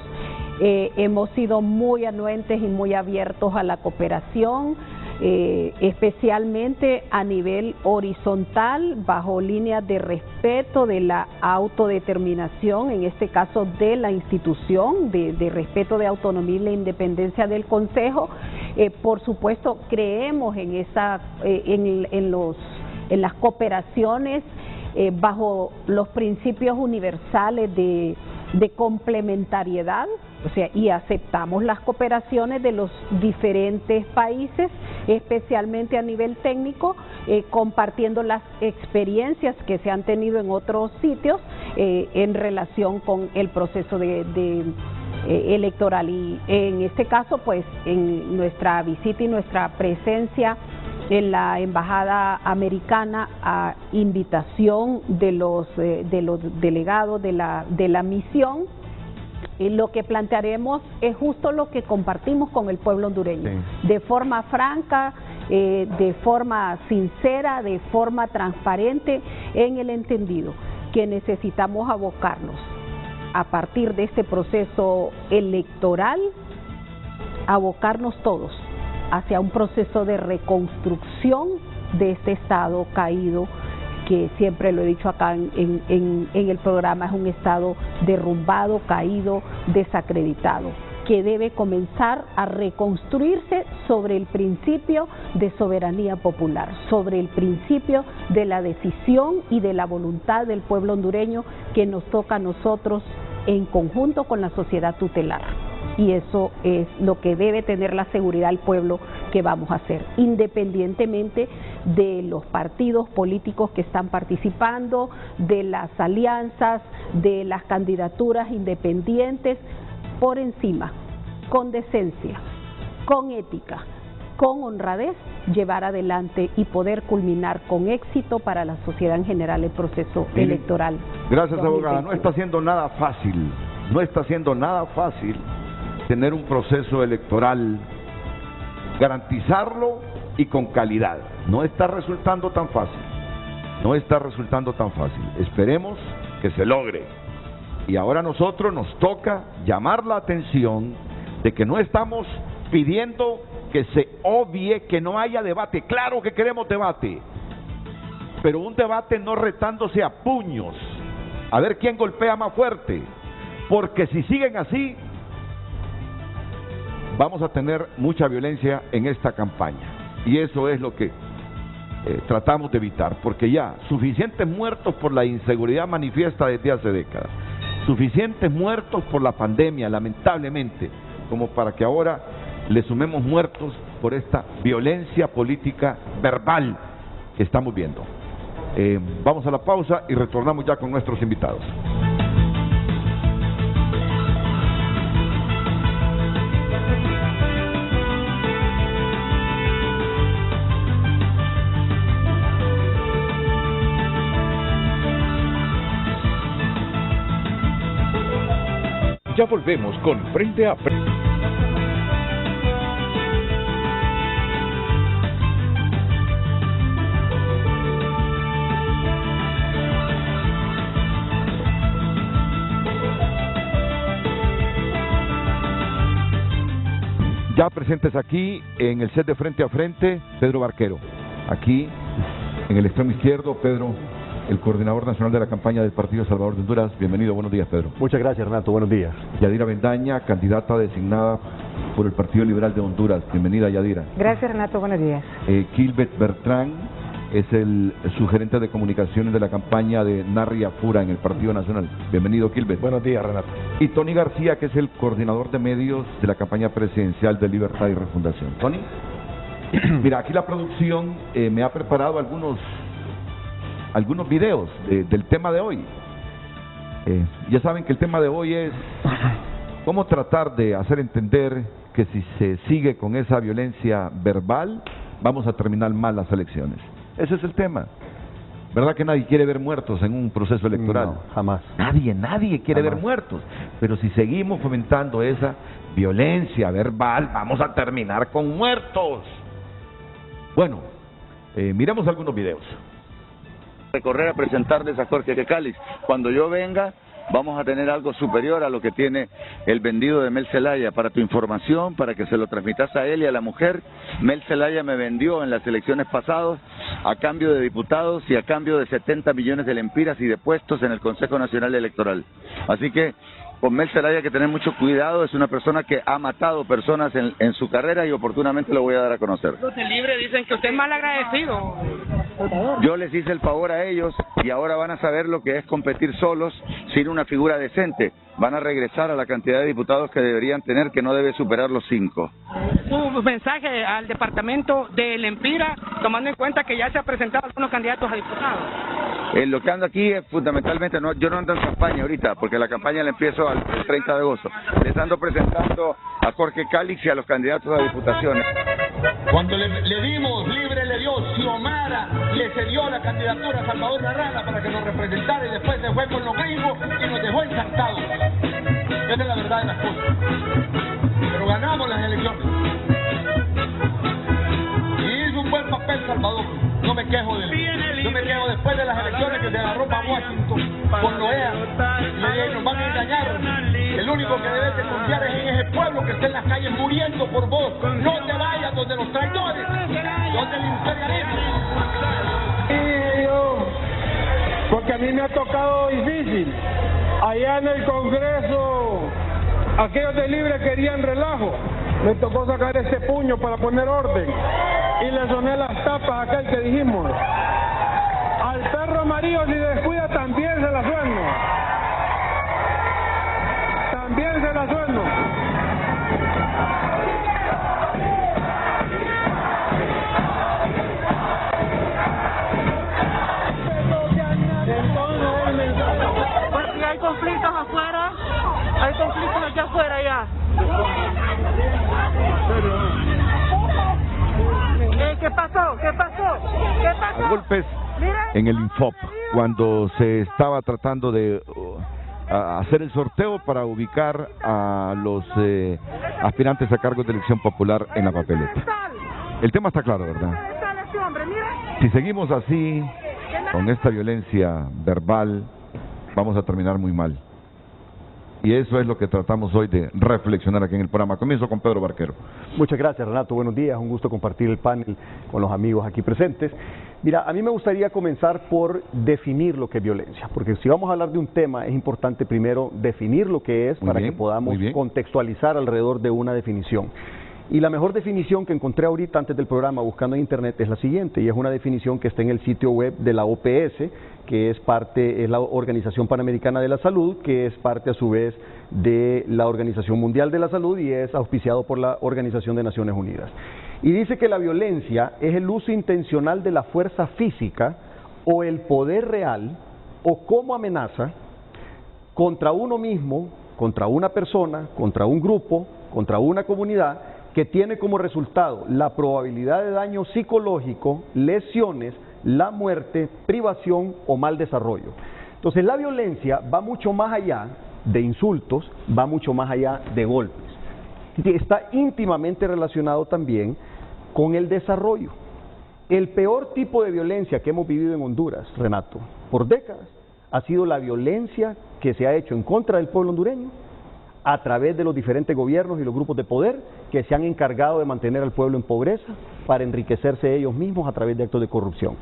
hemos sido muy anuentes y muy abiertos a la cooperación, especialmente a nivel horizontal, bajo líneas de respeto de la autodeterminación, en este caso de la institución, de respeto de autonomía y la independencia del Consejo. Por supuesto, creemos en las cooperaciones bajo los principios universales de complementariedad, o sea, y aceptamos las cooperaciones de los diferentes países, especialmente a nivel técnico, compartiendo las experiencias que se han tenido en otros sitios en relación con el proceso electoral. Y en este caso, pues, en nuestra visita y nuestra presencia en la embajada americana a invitación de los delegados de la misión. Lo que plantearemos es justo lo que compartimos con el pueblo hondureño, de forma franca, de forma sincera, de forma transparente, en el entendido que necesitamos abocarnos a partir de este proceso electoral, abocarnos todos hacia un proceso de reconstrucción de este Estado caído, que siempre lo he dicho acá en el programa, es un Estado derrumbado, caído, desacreditado, que debe comenzar a reconstruirse sobre el principio de soberanía popular, sobre el principio de la decisión y de la voluntad del pueblo hondureño, que nos toca a nosotros en conjunto con la sociedad tutelar. Y eso es lo que debe tener la seguridad del pueblo que vamos a hacer, independientemente de los partidos políticos que están participando, de las alianzas, de las candidaturas independientes, por encima, con decencia, con ética, con honradez, llevar adelante y poder culminar con éxito para la sociedad en general el proceso electoral. Gracias, abogada. No está siendo nada fácil, no está siendo nada fácil tener un proceso electoral, garantizarlo y con calidad. No está resultando tan fácil, no está resultando tan fácil. Esperemos que se logre. Y ahora a nosotros nos toca llamar la atención de que no estamos pidiendo que se obvie, que no haya debate. Claro que queremos debate, pero un debate no retándose a puños, a ver quién golpea más fuerte, porque si siguen así, vamos a tener mucha violencia en esta campaña, y eso es lo que tratamos de evitar, porque ya suficientes muertos por la inseguridad manifiesta desde hace décadas, suficientes muertos por la pandemia, lamentablemente, como para que ahora le sumemos muertos por esta violencia política verbal que estamos viendo. Vamos a la pausa y retornamos ya con nuestros invitados. Ya volvemos con Frente a Frente. Ya presentes aquí en el set de Frente a Frente, Pedro Barquero. Aquí en el extremo izquierdo, Pedro, el coordinador nacional de la campaña del Partido Salvador de Honduras. Bienvenido, buenos días, Pedro. Muchas gracias, Renato, buenos días. Yadira Bendaña, candidata designada por el Partido Liberal de Honduras. Bienvenida, Yadira. Gracias, Renato, buenos días. Kilbert Bertrán es el sugerente de comunicaciones de la campaña de Narria Fura en el Partido Nacional. Bienvenido, Kilbert. Buenos días, Renato. Y Tony García, que es el coordinador de medios de la campaña presidencial de Libertad y Refundación. Tony, mira, aquí la producción me ha preparado algunos videos del tema de hoy. Ya saben que el tema de hoy es cómo tratar de hacer entender que si se sigue con esa violencia verbal, vamos a terminar mal las elecciones. Ese es el tema. ¿Verdad que nadie quiere ver muertos en un proceso electoral? No, jamás. Nadie quiere ver muertos. Pero si seguimos fomentando esa violencia verbal, vamos a terminar con muertos. Bueno, miremos algunos videos. Recorrer a presentarles a Jorge Calix. Cuando yo venga, vamos a tener algo superior a lo que tiene el vendido de Mel Zelaya. Para tu información, para que se lo transmitas a él y a la mujer, Mel Zelaya me vendió en las elecciones pasadas a cambio de diputados y a cambio de 70 millones de lempiras y de puestos en el Consejo Nacional Electoral. Así que con Mel Zelaya hay que tener mucho cuidado, es una persona que ha matado personas en su carrera y oportunamente lo voy a dar a conocer. Los de Libre dicen que usted es mal agradecido. Yo les hice el favor a ellos y ahora van a saber lo que es competir solos sin una figura decente. Van a regresar a la cantidad de diputados que deberían tener, que no debe superar los 5. Un mensaje al departamento de Lempira, tomando en cuenta que ya se han presentado algunos candidatos a diputados. Lo que ando aquí es fundamentalmente, yo no ando en campaña ahorita, porque la campaña la empiezo el 30 de agosto. Les ando presentando a Jorge Calix y a los candidatos a diputaciones. Cuando le dimos libre, le dio Xiomara, le cedió la candidatura a Salvador Narrala para que nos representara y después se fue con los gringos y nos dejó ensartados. Esa es la verdad de las cosas. Pero ganamos las elecciones. Y hizo un buen papel Salvador. No me quejo de él. Yo me quejo después de las elecciones que se agarró para Washington con Loea. Y nos van a engañar. El único que debes de confiar es en ese pueblo que está en las calles muriendo por vos. No te vayas donde los traidores, donde el imperialismo. Sí, porque a mí me ha tocado difícil. Allá en el Congreso, aquellos de Libre querían relajo. Me tocó sacar ese puño para poner orden. Y le soné las tapas a aquel que dijimos. Al perro amarillo, si descuida, también se la sueno. También se la sueno. Porque hay conflictos afuera, hay conflictos allá afuera ya. ¿Qué pasó? ¿Qué pasó? ¿Qué pasó? Golpes en el Infop, cuando se estaba tratando de hacer el sorteo para ubicar a los aspirantes a cargos de elección popular en la papeleta. El tema está claro, ¿verdad? Si seguimos así, con esta violencia verbal, vamos a terminar muy mal. Y eso es lo que tratamos hoy de reflexionar aquí en el programa. Comienzo con Pedro Barquero. Muchas gracias, Renato. Buenos días. Un gusto compartir el panel con los amigos aquí presentes. Mira, a mí me gustaría comenzar por definir lo que es violencia, porque si vamos a hablar de un tema, es importante primero definir lo que es para que podamos contextualizar alrededor de una definición. Y la mejor definición que encontré ahorita antes del programa buscando en internet es la siguiente, y es una definición que está en el sitio web de la OPS, que es la Organización Panamericana de la Salud, que es parte a su vez de la Organización Mundial de la Salud y es auspiciado por la Organización de Naciones Unidas. Y dice que la violencia es el uso intencional de la fuerza física o el poder real o como amenaza contra uno mismo, contra una persona, contra un grupo, contra una comunidad, que tiene como resultado la probabilidad de daño psicológico, lesiones, la muerte, privación o mal desarrollo. Entonces la violencia va mucho más allá de insultos, va mucho más allá de golpes. Está íntimamente relacionado también con el desarrollo. El peor tipo de violencia que hemos vivido en Honduras, Renato, por décadas, ha sido la violencia que se ha hecho en contra del pueblo hondureño a través de los diferentes gobiernos y los grupos de poder que se han encargado de mantener al pueblo en pobreza para enriquecerse ellos mismos a través de actos de corrupción.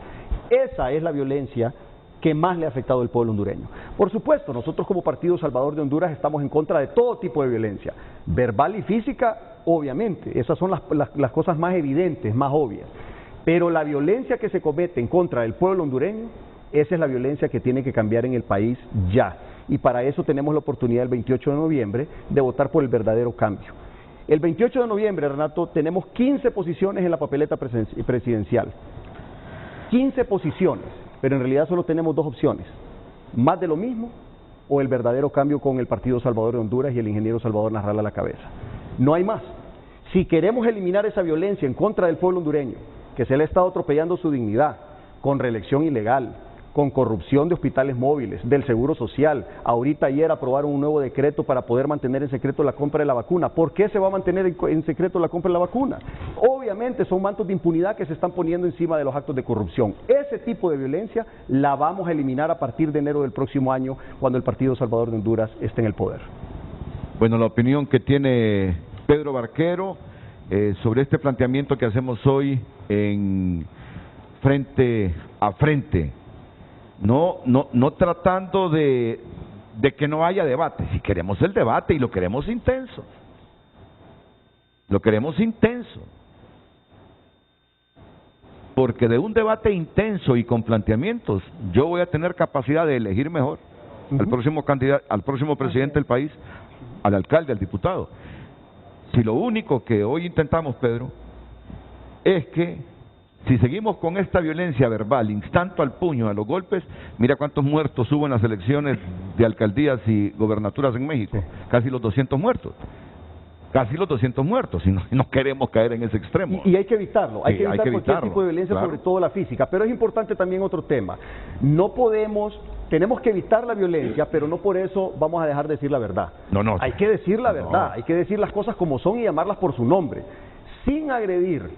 Esa es la violencia que más le ha afectado al pueblo hondureño. Por supuesto, nosotros como Partido Salvador de Honduras estamos en contra de todo tipo de violencia, verbal y física, obviamente, esas son las cosas más evidentes, más obvias, pero la violencia que se comete en contra del pueblo hondureño, esa es la violencia que tiene que cambiar en el país ya. Y para eso tenemos la oportunidad el 28 de noviembre de votar por el verdadero cambio. El 28 de noviembre, Renato, tenemos 15 posiciones en la papeleta presidencial. 15 posiciones, pero en realidad solo tenemos dos opciones. Más de lo mismo o el verdadero cambio con el Partido Salvador de Honduras y el ingeniero Salvador Narrala a la cabeza. No hay más. Si queremos eliminar esa violencia en contra del pueblo hondureño, que se le ha estado atropellando su dignidad, con reelección ilegal, con corrupción de hospitales móviles, del Seguro Social. Ahorita ayer aprobaron un nuevo decreto para poder mantener en secreto la compra de la vacuna. ¿Por qué se va a mantener en secreto la compra de la vacuna? Obviamente son mantos de impunidad que se están poniendo encima de los actos de corrupción. Ese tipo de violencia la vamos a eliminar a partir de enero del próximo año, cuando el Partido Salvador de Honduras esté en el poder. Bueno, la opinión que tiene Pedro Barquero sobre este planteamiento que hacemos hoy en frente a frente. No tratando de que no haya debate. Si queremos el debate y lo queremos intenso. Lo queremos intenso. Porque de un debate intenso y con planteamientos, yo voy a tener capacidad de elegir mejor al próximo candidato, al próximo presidente del país, al alcalde, al diputado. Si lo único que hoy intentamos, Pedro, es que si seguimos con esta violencia verbal, instando al puño, a los golpes, mira cuántos muertos hubo en las elecciones de alcaldías y gobernaturas en México, casi los 200 muertos. casi los 200 muertos, y no queremos caer en ese extremo. Y hay que evitarlo, hay que evitar cualquier tipo de violencia, claro, sobre todo la física. Pero es importante también otro tema. Tenemos que evitar la violencia, pero no por eso vamos a dejar de decir la verdad. Hay que decir la verdad, hay que decir las cosas como son y llamarlas por su nombre, sin agredir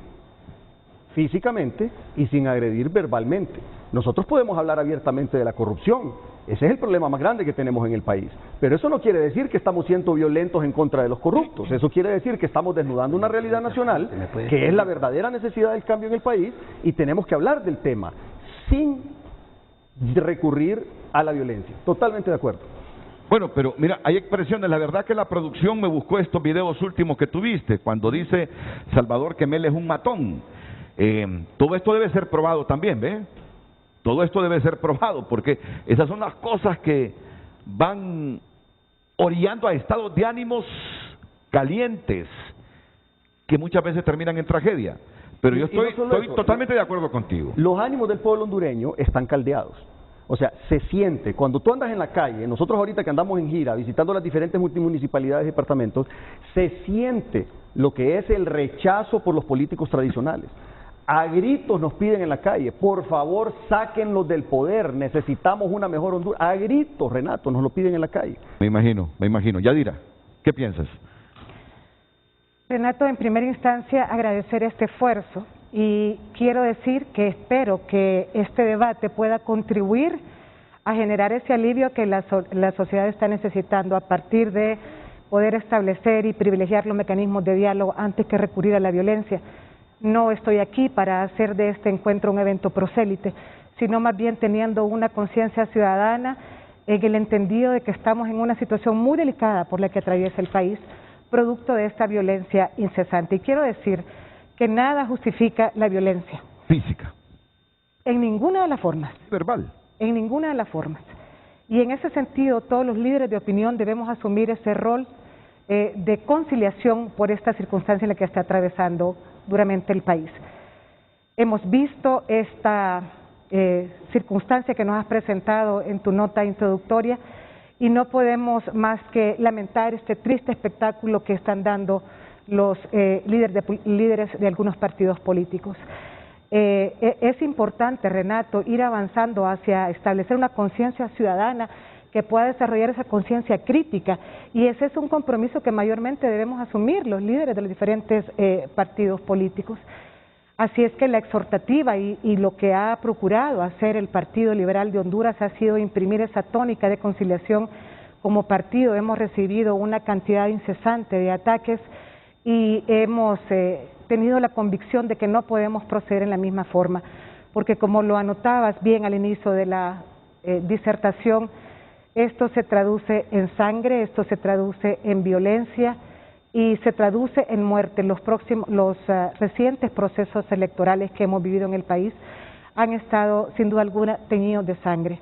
físicamente y sin agredir verbalmente. Nosotros podemos hablar abiertamente de la corrupción, ese es el problema más grande que tenemos en el país, pero eso no quiere decir que estamos siendo violentos en contra de los corruptos, eso quiere decir que estamos desnudando una realidad nacional, que es la verdadera necesidad del cambio en el país, y tenemos que hablar del tema sin recurrir a la violencia. Totalmente de acuerdo. Bueno, pero mira, hay expresiones. La verdad que la producción me buscó estos videos últimos que tuviste, cuando dice Salvador que Mel es un matón. Todo esto debe ser probado también, ¿ve? Todo esto debe ser probado, porque esas son las cosas que van orillando a estados de ánimos calientes, que muchas veces terminan en tragedia. Pero yo estoy totalmente de acuerdo contigo. Los ánimos del pueblo hondureño están caldeados. O sea, se siente, cuando tú andas en la calle, nosotros ahorita que andamos en gira, visitando las diferentes multimunicipalidades y departamentos, se siente lo que es el rechazo por los políticos tradicionales. A gritos nos piden en la calle, por favor, sáquenlos del poder, necesitamos una mejor Honduras. A gritos, Renato, nos lo piden en la calle. Me imagino. Yadira, ¿qué piensas? Renato, en primera instancia, agradecer este esfuerzo. Y quiero decir que espero que este debate pueda contribuir a generar ese alivio que la sociedad está necesitando a partir de poder establecer y privilegiar los mecanismos de diálogo antes que recurrir a la violencia. No estoy aquí para hacer de este encuentro un evento prosélite, sino más bien teniendo una conciencia ciudadana en el entendido de que estamos en una situación muy delicada por la que atraviesa el país, producto de esta violencia incesante. Y quiero decir que nada justifica la violencia. Física. En ninguna de las formas. Verbal. En ninguna de las formas. Y en ese sentido, todos los líderes de opinión debemos asumir ese rol de conciliación por esta circunstancia en la que está atravesando duramente el país. Hemos visto esta circunstancia que nos has presentado en tu nota introductoria y no podemos más que lamentar este triste espectáculo que están dando los líderes de algunos partidos políticos. Es importante, Renato, ir avanzando hacia establecer una conciencia ciudadana que pueda desarrollar esa conciencia crítica, y ese es un compromiso que mayormente debemos asumir los líderes de los diferentes partidos políticos. Así es que la exhortativa y lo que ha procurado hacer el Partido Liberal de Honduras ha sido imprimir esa tónica de conciliación. Como partido hemos recibido una cantidad incesante de ataques y hemos tenido la convicción de que no podemos proceder en la misma forma, porque como lo anotabas bien al inicio de la disertación, esto se traduce en sangre, esto se traduce en violencia y se traduce en muerte. Los recientes procesos electorales que hemos vivido en el país han estado sin duda alguna teñidos de sangre.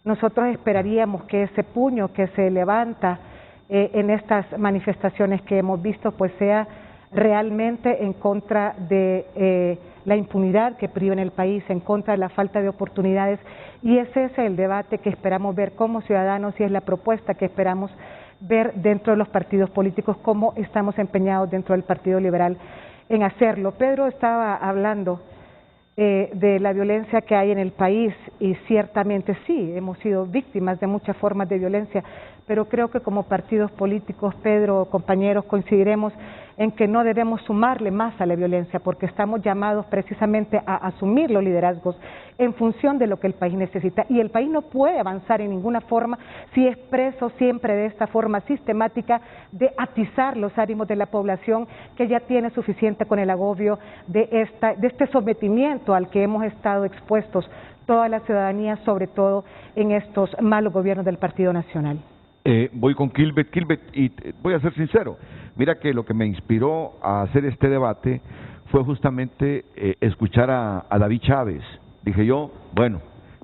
Nosotros esperaríamos que ese puño que se levanta en estas manifestaciones que hemos visto pues sea realmente en contra de la impunidad que priva en el país, en contra de la falta de oportunidades, y ese es el debate que esperamos ver como ciudadanos y es la propuesta que esperamos ver dentro de los partidos políticos, cómo estamos empeñados dentro del Partido Liberal en hacerlo. Pedro estaba hablando de la violencia que hay en el país y ciertamente sí, hemos sido víctimas de muchas formas de violencia, pero creo que como partidos políticos, Pedro, compañeros, coincidiremos en que no debemos sumarle más a la violencia porque estamos llamados precisamente a asumir los liderazgos en función de lo que el país necesita, y el país no puede avanzar en ninguna forma si es preso siempre de esta forma sistemática de atizar los ánimos de la población que ya tiene suficiente con el agobio de este sometimiento al que hemos estado expuestos toda la ciudadanía, sobre todo en estos malos gobiernos del Partido Nacional. Voy con Kilbert, y voy a ser sincero, mira que lo que me inspiró a hacer este debate fue justamente escuchar a David Chávez. Dije yo, bueno,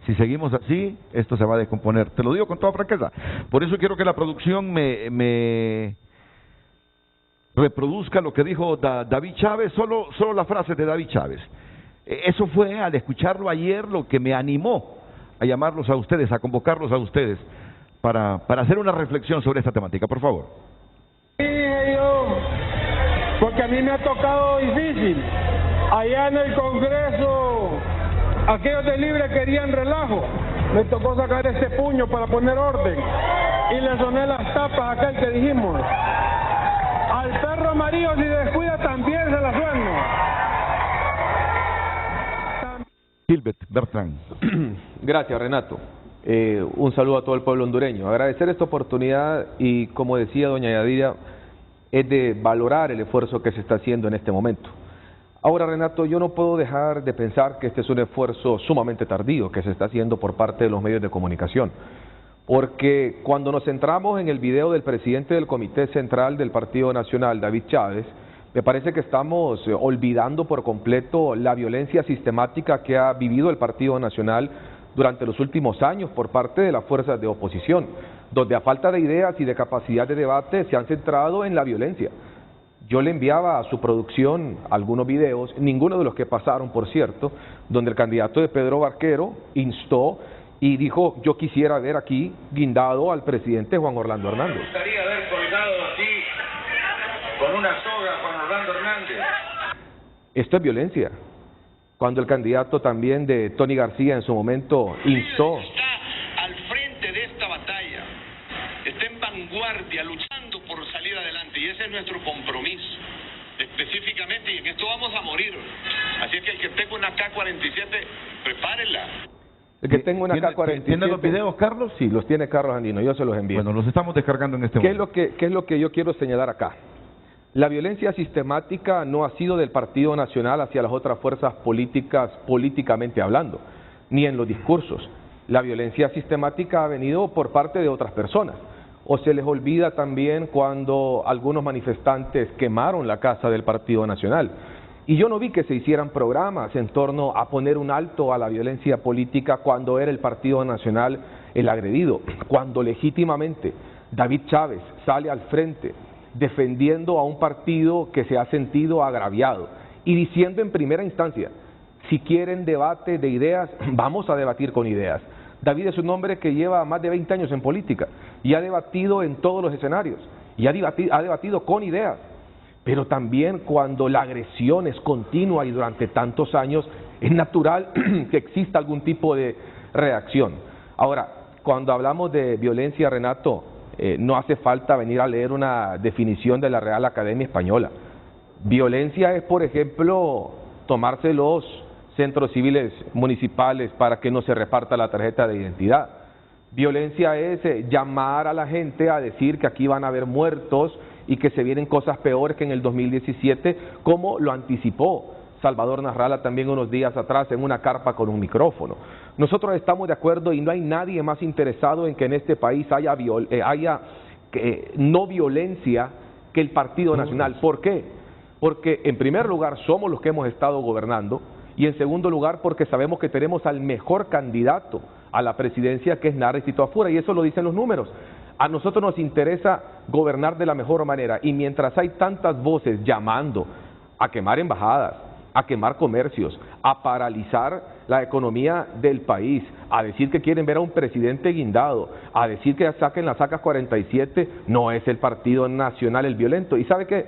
si seguimos así, esto se va a descomponer, te lo digo con toda franqueza. Por eso quiero que la producción me reproduzca lo que dijo David Chávez, solo las frases de David Chávez. Eso fue al escucharlo ayer lo que me animó a llamarlos a ustedes, a convocarlos a ustedes para hacer una reflexión sobre esta temática, por favor. Dije yo mí me ha tocado difícil. Allá en el Congreso, aquellos de Libre querían relajo. Me tocó sacar ese puño para poner orden. Y le soné las tapas a aquel que dijimos. Al perro amarillo, si descuida, también se la sueno. Gilbert Bertrand. Gracias, Renato. Un saludo a todo el pueblo hondureño. Agradecer esta oportunidad y, como decía doña Yadira, es de valorar el esfuerzo que se está haciendo en este momento. Ahora, Renato, yo no puedo dejar de pensar que este es un esfuerzo sumamente tardío que se está haciendo por parte de los medios de comunicación. Porque cuando nos centramos en el video del presidente del Comité Central del Partido Nacional, David Chávez, me parece que estamos olvidando por completo la violencia sistemática que ha vivido el Partido Nacional durante los últimos años por parte de las fuerzas de oposición, donde a falta de ideas y de capacidad de debate se han centrado en la violencia. Yo le enviaba a su producción algunos videos, ninguno de los que pasaron, por cierto, donde el candidato de Pedro Barquero instó y dijo: yo quisiera ver aquí guindado al presidente Juan Orlando Hernández. Me gustaría haber colgado así, con una soga, Juan Orlando Hernández. Esto es violencia. Cuando el candidato también de Tony García en su momento instó. Está al frente de esta batalla, está en vanguardia, luchando por salir adelante, y ese es nuestro compromiso, específicamente, y en esto vamos a morir. Así es que el que tenga una K-47, prepárenla. El que tenga una K-47... ¿Tiene los videos, Carlos? Sí, los tiene Carlos Andino, yo se los envío. Bueno, los estamos descargando en este momento. ¿Qué es lo que yo quiero señalar acá? La violencia sistemática no ha sido del Partido Nacional hacia las otras fuerzas políticas, políticamente hablando, ni en los discursos. La violencia sistemática ha venido por parte de otras personas. O se les olvida también cuando algunos manifestantes quemaron la casa del Partido Nacional. Y yo no vi que se hicieran programas en torno a poner un alto a la violencia política cuando era el Partido Nacional el agredido, cuando legítimamente David Chávez sale al frente defendiendo a un partido que se ha sentido agraviado y diciendo en primera instancia: si quieren debate de ideas, vamos a debatir con ideas. David es un hombre que lleva más de 20 años en política y ha debatido en todos los escenarios y ha debatido con ideas, pero también cuando la agresión es continua y durante tantos años, es natural que exista algún tipo de reacción. Ahora, cuando hablamos de violencia, Renato, no hace falta venir a leer una definición de la Real Academia Española. Violencia es, por ejemplo, tomarse los centros civiles municipales para que no se reparta la tarjeta de identidad. Violencia es llamar a la gente a decir que aquí van a haber muertos y que se vienen cosas peores que en el 2017, como lo anticipó Salvador Nasralla también unos días atrás en una carpa con un micrófono. Nosotros estamos de acuerdo y no hay nadie más interesado en que en este país haya no violencia que el Partido Nacional. ¿Por qué? Porque en primer lugar somos los que hemos estado gobernando y en segundo lugar porque sabemos que tenemos al mejor candidato a la presidencia, que es Narres Tito Afura, y eso lo dicen los números. A nosotros nos interesa gobernar de la mejor manera y mientras hay tantas voces llamando a quemar embajadas, a quemar comercios, a paralizar la economía del país, a decir que quieren ver a un presidente guindado, a decir que saquen las AK-47, no es el Partido Nacional el violento. Y ¿sabe qué?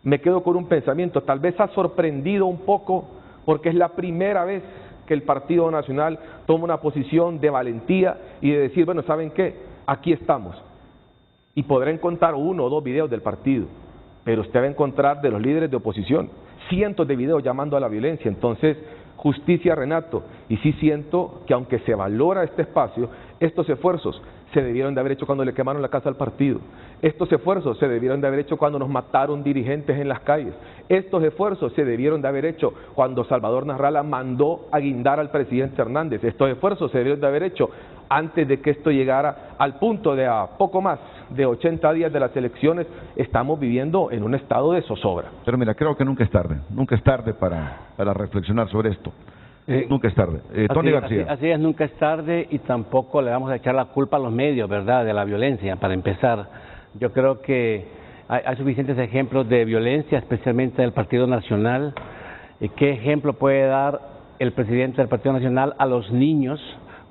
Me quedo con un pensamiento, tal vez ha sorprendido un poco porque es la primera vez que el Partido Nacional toma una posición de valentía y de decir, bueno, ¿saben qué? Aquí estamos. Y podrá encontrar uno o dos videos del partido, pero usted va a encontrar de los líderes de oposición cientos de videos llamando a la violencia. Entonces, justicia, Renato, y sí siento que aunque se valora este espacio, estos esfuerzos se debieron de haber hecho cuando le quemaron la casa al partido. Estos esfuerzos se debieron de haber hecho cuando nos mataron dirigentes en las calles. Estos esfuerzos se debieron de haber hecho cuando Salvador Nasralla mandó a guindar al presidente Hernández. Estos esfuerzos se debieron de haber hecho antes de que esto llegara al punto de a poco más de 80 días de las elecciones. Estamos viviendo en un estado de zozobra. Pero mira, creo que nunca es tarde para reflexionar sobre esto. Nunca es tarde. Tony García. Así es, nunca es tarde y tampoco le vamos a echar la culpa a los medios, ¿verdad?, de la violencia, para empezar. Yo creo que hay suficientes ejemplos de violencia, especialmente del Partido Nacional. ¿Qué ejemplo puede dar el presidente del Partido Nacional a los niños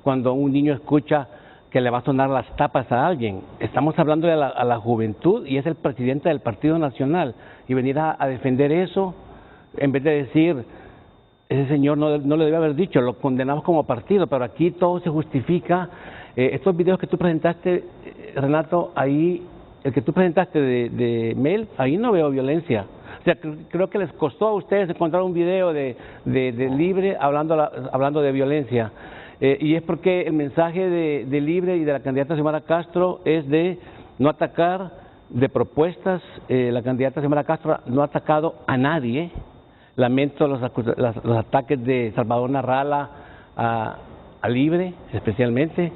cuando un niño escucha que le va a sonar las tapas a alguien. Estamos hablando de a la juventud y es el presidente del Partido Nacional. Y venir a defender eso, en vez de decir, ese señor no le debe haber dicho, lo condenamos como partido, pero aquí todo se justifica. Estos videos que tú presentaste, Renato, ahí, el que tú presentaste de Mel, ahí no veo violencia. O sea, creo que les costó a ustedes encontrar un video de Libre hablando de violencia. Y es porque el mensaje de Libre y de la candidata Xiomara Castro es de no atacar, de propuestas. La candidata Xiomara Castro no ha atacado a nadie. Lamento los ataques de Salvador Narrala a Libre, especialmente,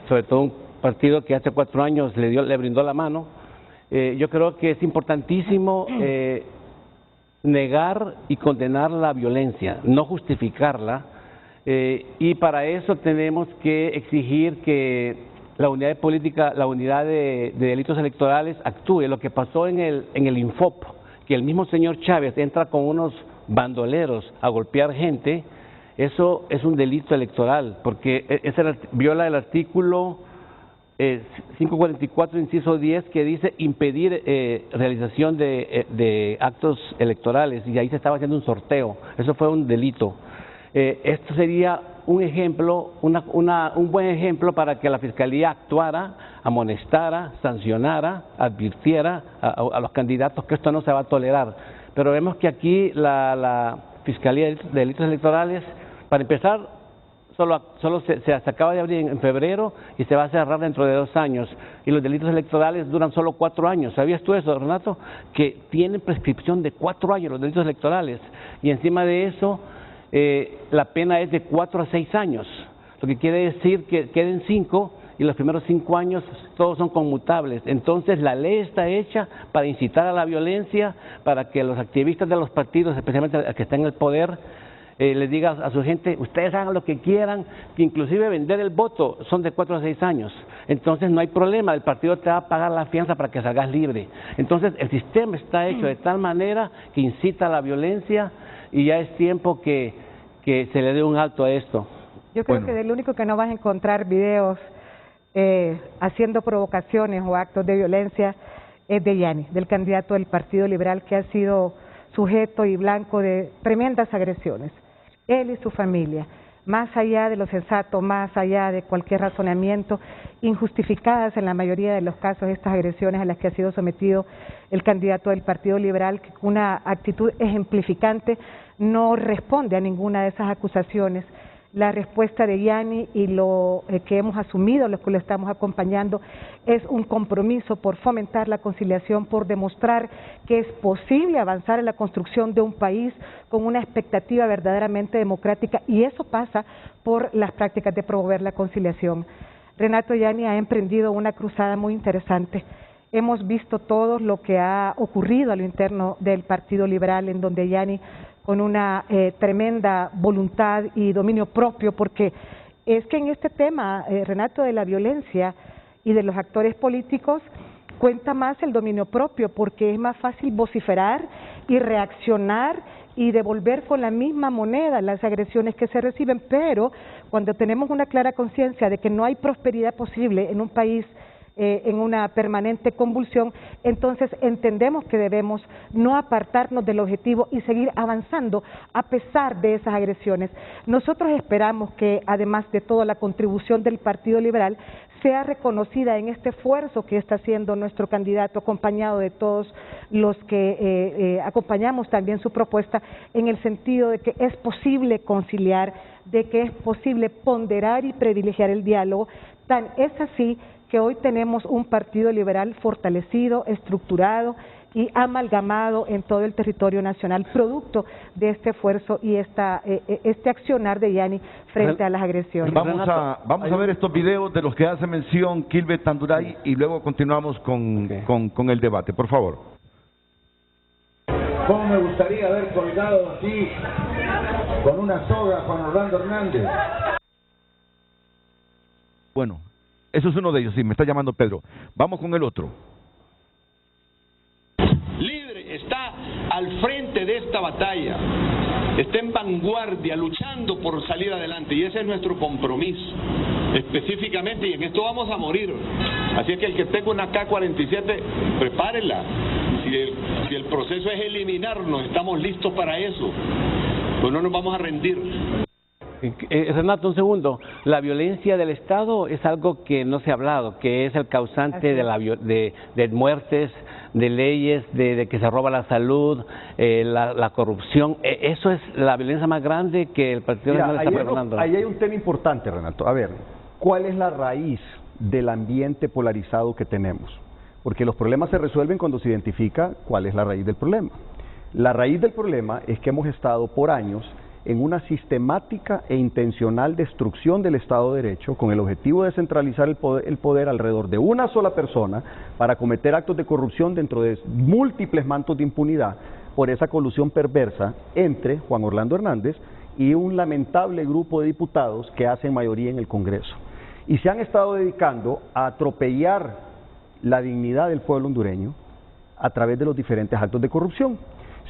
sobre todo un partido que hace 4 años le brindó la mano. Yo creo que es importantísimo negar y condenar la violencia, no justificarla. Y para eso tenemos que exigir que la unidad de política, la unidad de delitos electorales actúe. Lo que pasó en el Infop, que el mismo señor Chávez entra con unos bandoleros a golpear gente, eso es un delito electoral, porque viola el artículo 544, inciso 10, que dice impedir realización de actos electorales, y ahí se estaba haciendo un sorteo. Eso fue un delito. Esto sería un ejemplo, un buen ejemplo para que la Fiscalía actuara, amonestara, sancionara, advirtiera a los candidatos que esto no se va a tolerar. Pero vemos que aquí la Fiscalía de Delitos Electorales, para empezar, solo se acaba de abrir en febrero y se va a cerrar dentro de 2 años. Y los delitos electorales duran solo 4 años. ¿Sabías tú eso, Renato? Que tienen prescripción de 4 años los delitos electorales. Y encima de eso, la pena es de 4 a 6 años, lo que quiere decir que queden 5 y los primeros 5 años todos son conmutables. Entonces la ley está hecha para incitar a la violencia, para que los activistas de los partidos, especialmente el que está en el poder, les diga a su gente, ustedes hagan lo que quieran, que inclusive vender el voto son de 4 a 6 años. Entonces no hay problema, el partido te va a pagar la fianza para que salgas libre. Entonces el sistema está hecho de tal manera que incita a la violencia, y ya es tiempo que se le dé un alto a esto. Yo creo que del único que no vas a encontrar videos haciendo provocaciones o actos de violencia es de Yanni, del candidato del Partido Liberal, que ha sido sujeto y blanco de tremendas agresiones, él y su familia, más allá de lo sensato, más allá de cualquier razonamiento, injustificadas en la mayoría de los casos estas agresiones a las que ha sido sometido el candidato del Partido Liberal, que con una actitud ejemplificante no responde a ninguna de esas acusaciones. La respuesta de Yanni y lo que hemos asumido, los que lo estamos acompañando, es un compromiso por fomentar la conciliación, por demostrar que es posible avanzar en la construcción de un país con una expectativa verdaderamente democrática, y eso pasa por las prácticas de promover la conciliación. Renato Yanni ha emprendido una cruzada muy interesante. Hemos visto todo lo que ha ocurrido a lo interno del Partido Liberal, en donde Yanni, con una tremenda voluntad y dominio propio, porque es que en este tema, Renato, de la violencia y de los actores políticos, cuenta más el dominio propio, porque es más fácil vociferar y reaccionar y devolver con la misma moneda las agresiones que se reciben, pero cuando tenemos una clara conciencia de que no hay prosperidad posible en un país en una permanente convulsión, entonces entendemos que debemos no apartarnos del objetivo y seguir avanzando a pesar de esas agresiones. Nosotros esperamos que, además de toda la contribución del Partido Liberal, sea reconocida en este esfuerzo que está haciendo nuestro candidato, acompañado de todos los que acompañamos también su propuesta, en el sentido de que es posible conciliar, de que es posible ponderar y privilegiar el diálogo. Tan es así que hoy tenemos un Partido Liberal fortalecido, estructurado y amalgamado en todo el territorio nacional, producto de este esfuerzo y este accionar de Yanni frente a las agresiones. Vamos a ver estos videos de los que hace mención Kilbert Tanduray y luego continuamos con el debate, por favor. ¿Cómo me gustaría haber colgado aquí con una soga Juan Orlando Hernández? Bueno, eso es uno de ellos, sí, me está llamando Pedro. Vamos con el otro. Libre está al frente de esta batalla, está en vanguardia, luchando por salir adelante, y ese es nuestro compromiso. específicamente, y en esto vamos a morir. Así es que el que tenga una K-47, prepárenla. Si el proceso es eliminarnos, estamos listos para eso, pues no nos vamos a rendir. Renato, un segundo. La violencia del Estado es algo que no se ha hablado, que es el causante de muertes, de leyes, de que se roba la salud, la corrupción. Eso es la violencia más grande que el Partido Nacional está pregonando. Ahí hay un tema importante, Renato. A ver, ¿cuál es la raíz del ambiente polarizado que tenemos? Porque los problemas se resuelven cuando se identifica cuál es la raíz del problema. La raíz del problema es que hemos estado por años en una sistemática e intencional destrucción del Estado de Derecho con el objetivo de centralizar el poder alrededor de una sola persona para cometer actos de corrupción dentro de múltiples mantos de impunidad por esa colusión perversa entre Juan Orlando Hernández y un lamentable grupo de diputados que hacen mayoría en el Congreso. Y se han estado dedicando a atropellar la dignidad del pueblo hondureño a través de los diferentes actos de corrupción.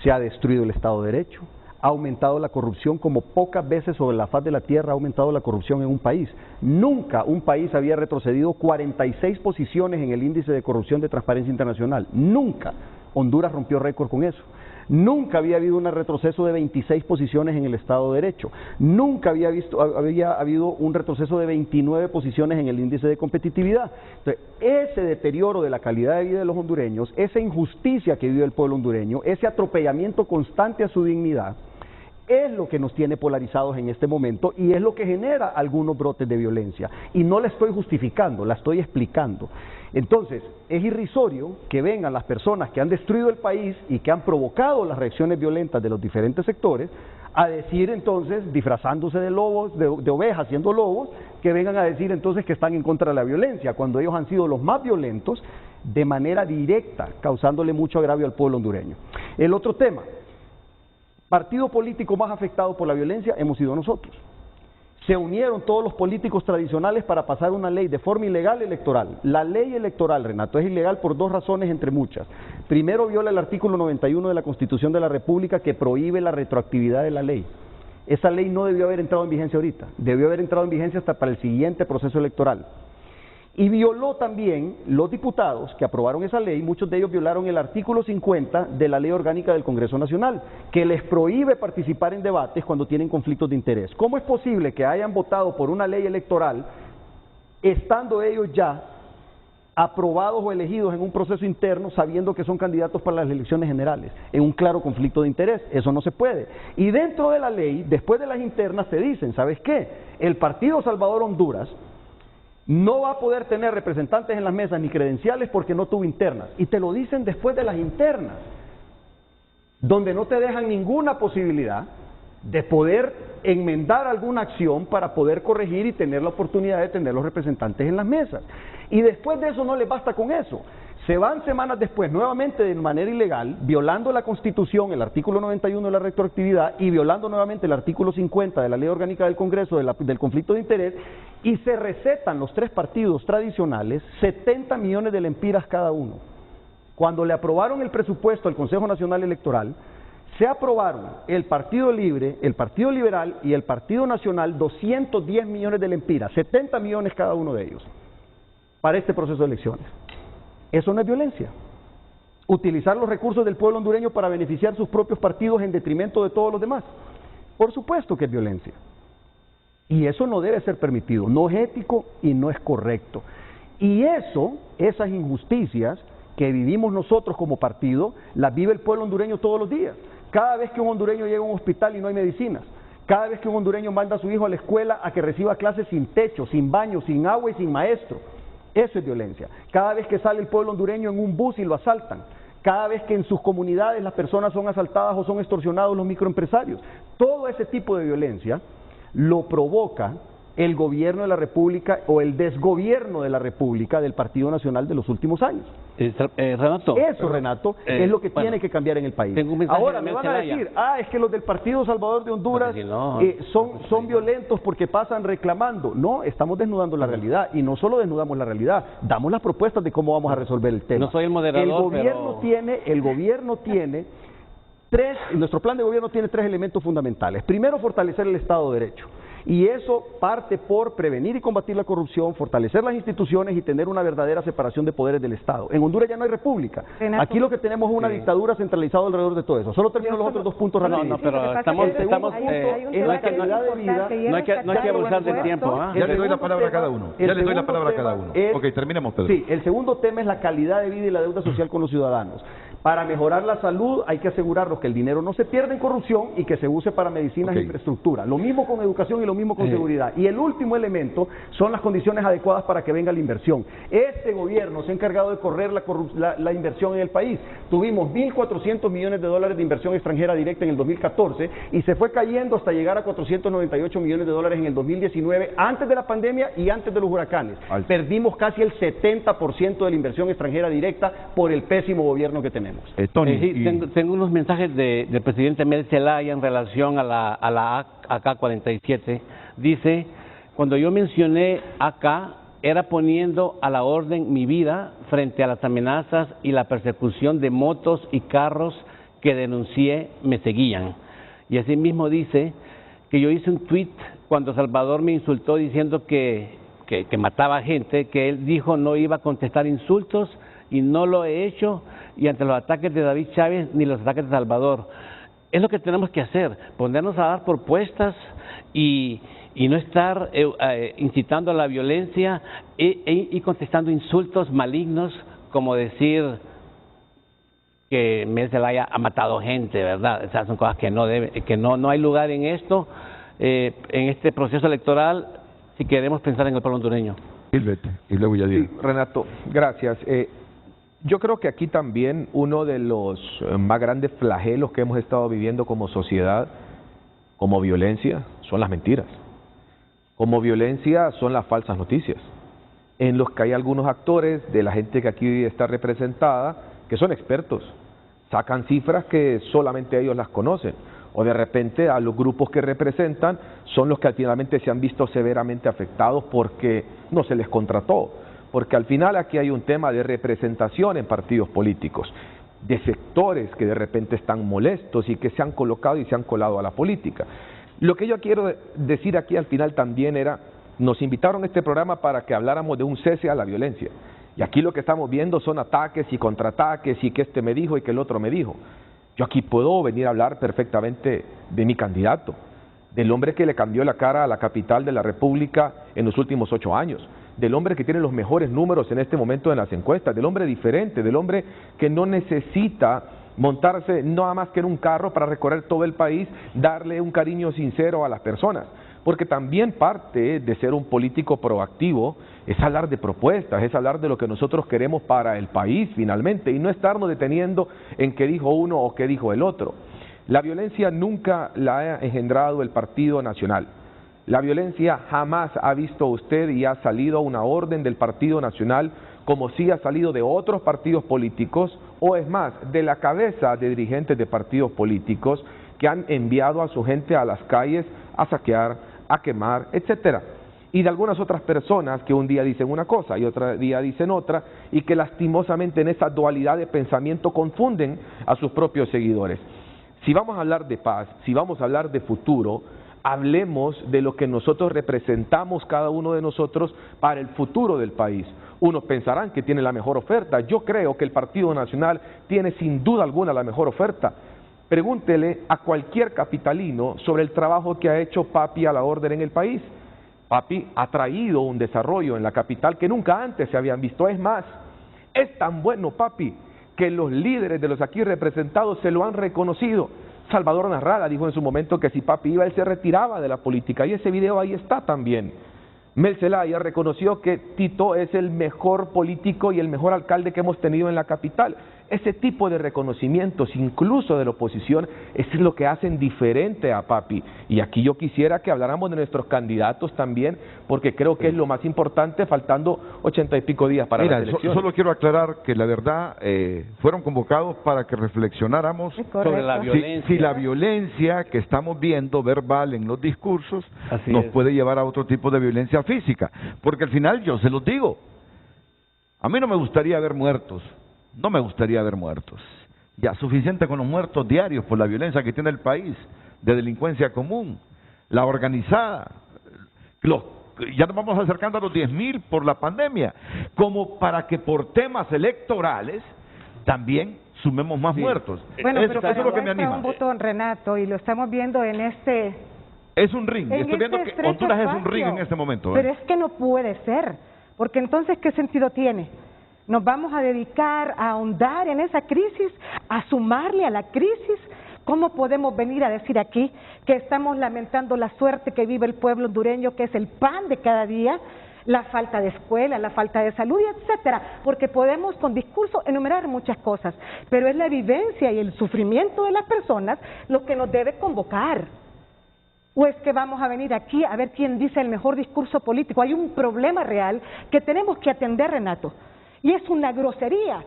Se ha destruido el Estado de Derecho, ha aumentado la corrupción como pocas veces sobre la faz de la tierra ha aumentado la corrupción en un país. Nunca un país había retrocedido 46 posiciones en el índice de corrupción de Transparencia Internacional. Nunca. Honduras rompió récord con eso. Nunca había habido un retroceso de 26 posiciones en el Estado de Derecho. Nunca había habido un retroceso de 29 posiciones en el índice de competitividad. Entonces, ese deterioro de la calidad de vida de los hondureños, esa injusticia que vive el pueblo hondureño, ese atropellamiento constante a su dignidad, es lo que nos tiene polarizados en este momento y es lo que genera algunos brotes de violencia. Y no la estoy justificando, la estoy explicando. Entonces, es irrisorio que vengan las personas que han destruido el país y que han provocado las reacciones violentas de los diferentes sectores a decir entonces, disfrazándose de lobos, de ovejas siendo lobos, que vengan a decir entonces que están en contra de la violencia, cuando ellos han sido los más violentos de manera directa, causándole mucho agravio al pueblo hondureño. El otro tema, partido político más afectado por la violencia hemos sido nosotros. Se unieron todos los políticos tradicionales para pasar una ley de forma ilegal electoral. La ley electoral, Renato, es ilegal por dos razones entre muchas. Primero, viola el artículo 91 de la Constitución de la República que prohíbe la retroactividad de la ley. Esa ley no debió haber entrado en vigencia ahorita, debió haber entrado en vigencia hasta para el siguiente proceso electoral. Y violó también los diputados que aprobaron esa ley, muchos de ellos violaron el artículo 50 de la Ley Orgánica del Congreso Nacional, que les prohíbe participar en debates cuando tienen conflictos de interés. ¿Cómo es posible que hayan votado por una ley electoral estando ellos ya aprobados o elegidos en un proceso interno sabiendo que son candidatos para las elecciones generales, en un claro conflicto de interés? Eso no se puede. Y dentro de la ley, después de las internas, te dicen, ¿sabes qué? El Partido Salvador Honduras no va a poder tener representantes en las mesas ni credenciales porque no tuvo internas. Y te lo dicen después de las internas, donde no te dejan ninguna posibilidad de poder enmendar alguna acción para poder corregir y tener la oportunidad de tener los representantes en las mesas. Y después de eso no les basta con eso. Se van semanas después nuevamente de manera ilegal, violando la Constitución, el artículo 91 de la retroactividad y violando nuevamente el artículo 50 de la Ley Orgánica del Congreso del conflicto de interés, y se recetan los tres partidos tradicionales 70 millones de lempiras cada uno. Cuando le aprobaron el presupuesto al Consejo Nacional Electoral, se aprobaron el Partido Libre, el Partido Liberal y el Partido Nacional 210 millones de lempiras, 70 millones cada uno de ellos, para este proceso de elecciones. Eso no es violencia. Utilizar los recursos del pueblo hondureño para beneficiar sus propios partidos en detrimento de todos los demás. Por supuesto que es violencia. Y eso no debe ser permitido, no es ético y no es correcto. Y esas injusticias que vivimos nosotros como partido, las vive el pueblo hondureño todos los días. Cada vez que un hondureño llega a un hospital y no hay medicinas, cada vez que un hondureño manda a su hijo a la escuela a que reciba clases sin techo, sin baño, sin agua y sin maestro, eso es violencia. Cada vez que sale el pueblo hondureño en un bus y lo asaltan, cada vez que en sus comunidades las personas son asaltadas o son extorsionados los microempresarios, todo ese tipo de violencia lo provoca el gobierno de la República o el desgobierno de la República del Partido Nacional de los últimos años. Renato. Eso, Renato, es lo que tiene que cambiar en el país. Ahora me van a decir, es que los del Partido Salvador de Honduras son violentos porque pasan reclamando. No, estamos desnudando la realidad, y no solo desnudamos la realidad, damos las propuestas de cómo vamos a resolver el tema. No soy el moderador, el gobierno tiene nuestro plan de gobierno tiene tres elementos fundamentales. Primero, fortalecer el Estado de Derecho. Y eso parte por prevenir y combatir la corrupción, fortalecer las instituciones y tener una verdadera separación de poderes del Estado. En Honduras ya no hay república. Aquí lo que tenemos es una dictadura centralizada alrededor de todo eso. Solo termino los otros dos puntos rápidos. No, pero estamos es la calidad de vida. No hay que abusar del tiempo. Ya le doy la palabra a cada uno. Ok, terminemos, Pedro. Sí, el segundo tema es la calidad de vida y la deuda social con los ciudadanos. Para mejorar la salud hay que asegurarnos que el dinero no se pierda en corrupción y que se use para medicinas e infraestructura. Lo mismo con educación y lo mismo con seguridad. Y el último elemento son las condiciones adecuadas para que venga la inversión. Este gobierno se ha encargado de correr la inversión en el país. Tuvimos 1.400 millones de dólares de inversión extranjera directa en el 2014 y se fue cayendo hasta llegar a 498 millones de dólares en el 2019, antes de la pandemia y antes de los huracanes. Perdimos casi el 70% de la inversión extranjera directa por el pésimo gobierno que tenemos. Tengo unos mensajes del presidente Mel Zelaya en relación a la AK-47. Dice, cuando yo mencioné AK, era poniendo a la orden mi vida frente a las amenazas y la persecución de motos y carros que denuncié me seguían. Y asimismo dice que yo hice un tweet cuando Salvador me insultó diciendo que mataba gente, que él dijo no iba a contestar insultos y no lo he hecho, y ante los ataques de David Chávez ni los ataques de Salvador. Es lo que tenemos que hacer, ponernos a dar propuestas y no estar incitando a la violencia y contestando insultos malignos, como decir que Mel Zelaya ha matado gente, ¿verdad? Esas son cosas que no hay lugar en esto, en este proceso electoral, si queremos pensar en el pueblo hondureño. Y luego ya digo. Sí, Renato, gracias. Yo creo que aquí también uno de los más grandes flagelos que hemos estado viviendo como sociedad, como violencia, son las mentiras. Como violencia son las falsas noticias, en los que hay algunos actores de la gente que aquí está representada, que son expertos, sacan cifras que solamente ellos las conocen, o de repente a los grupos que representan son los que finalmente se han visto severamente afectados porque no se les contrató. Porque al final aquí hay un tema de representación en partidos políticos, de sectores que de repente están molestos y que se han colocado y se han colado a la política. Lo que yo quiero decir aquí al final también era, nos invitaron a este programa para que habláramos de un cese a la violencia. Y aquí lo que estamos viendo son ataques y contraataques y que este me dijo y que el otro me dijo. Yo aquí puedo venir a hablar perfectamente de mi candidato, del hombre que le cambió la cara a la capital de la República en los últimos 8 años. Del hombre que tiene los mejores números en este momento en las encuestas, del hombre diferente, del hombre que no necesita montarse nada más que en un carro para recorrer todo el país, darle un cariño sincero a las personas. Porque también parte de ser un político proactivo es hablar de propuestas, es hablar de lo que nosotros queremos para el país finalmente, y no estarnos deteniendo en qué dijo uno o qué dijo el otro. La violencia nunca la ha engendrado el Partido Nacional. La violencia jamás ha visto usted y ha salido una orden del Partido Nacional como sí ha salido de otros partidos políticos, o es más, de la cabeza de dirigentes de partidos políticos que han enviado a su gente a las calles a saquear, a quemar, etcétera. Y de algunas otras personas que un día dicen una cosa y otro día dicen otra, y que lastimosamente en esa dualidad de pensamiento confunden a sus propios seguidores. Si vamos a hablar de paz, si vamos a hablar de futuro, hablemos de lo que nosotros representamos cada uno de nosotros para el futuro del país. Unos pensarán que tiene la mejor oferta. Yo creo que el Partido Nacional tiene sin duda alguna la mejor oferta. Pregúntele a cualquier capitalino sobre el trabajo que ha hecho Papi a la orden en el país. Papi ha traído un desarrollo en la capital que nunca antes se habían visto. Es más, es tan bueno Papi que los líderes de los aquí representados se lo han reconocido. Salvador Narrala dijo en su momento que si Papi iba, él se retiraba de la política, y ese video ahí está también. Mel Zelaya reconoció que Tito es el mejor político y el mejor alcalde que hemos tenido en la capital. Ese tipo de reconocimientos, incluso de la oposición, es lo que hacen diferente a Papi. Y aquí yo quisiera que habláramos de nuestros candidatos también, porque creo que es lo más importante, faltando 80 y pico días para las elecciones. Solo quiero aclarar que la verdad fueron convocados para que reflexionáramos sobre la violencia. Si la violencia que estamos viendo verbal en los discursos nos puede llevar a otro tipo de violencia física. Porque al final yo se los digo, a mí no me gustaría ver muertos. No me gustaría ver muertos. Ya suficiente con los muertos diarios por la violencia que tiene el país, de delincuencia común, la organizada, ya nos vamos acercando a los 10.000 por la pandemia, como para que por temas electorales también sumemos más muertos. Bueno, eso es lo que me anima. Un botón, Renato, y lo estamos viendo en este... Es un ring, estoy viendo que Honduras es un ring en este momento. Pero es que no puede ser, porque entonces, ¿qué sentido tiene? ¿Nos vamos a dedicar a ahondar en esa crisis, a sumarle a la crisis? ¿Cómo podemos venir a decir aquí que estamos lamentando la suerte que vive el pueblo hondureño, que es el pan de cada día, la falta de escuela, la falta de salud, y etcétera? Porque podemos con discurso enumerar muchas cosas, pero es la vivencia y el sufrimiento de las personas lo que nos debe convocar. ¿O es que vamos a venir aquí a ver quién dice el mejor discurso político? Hay un problema real que tenemos que atender, Renato, y es una grosería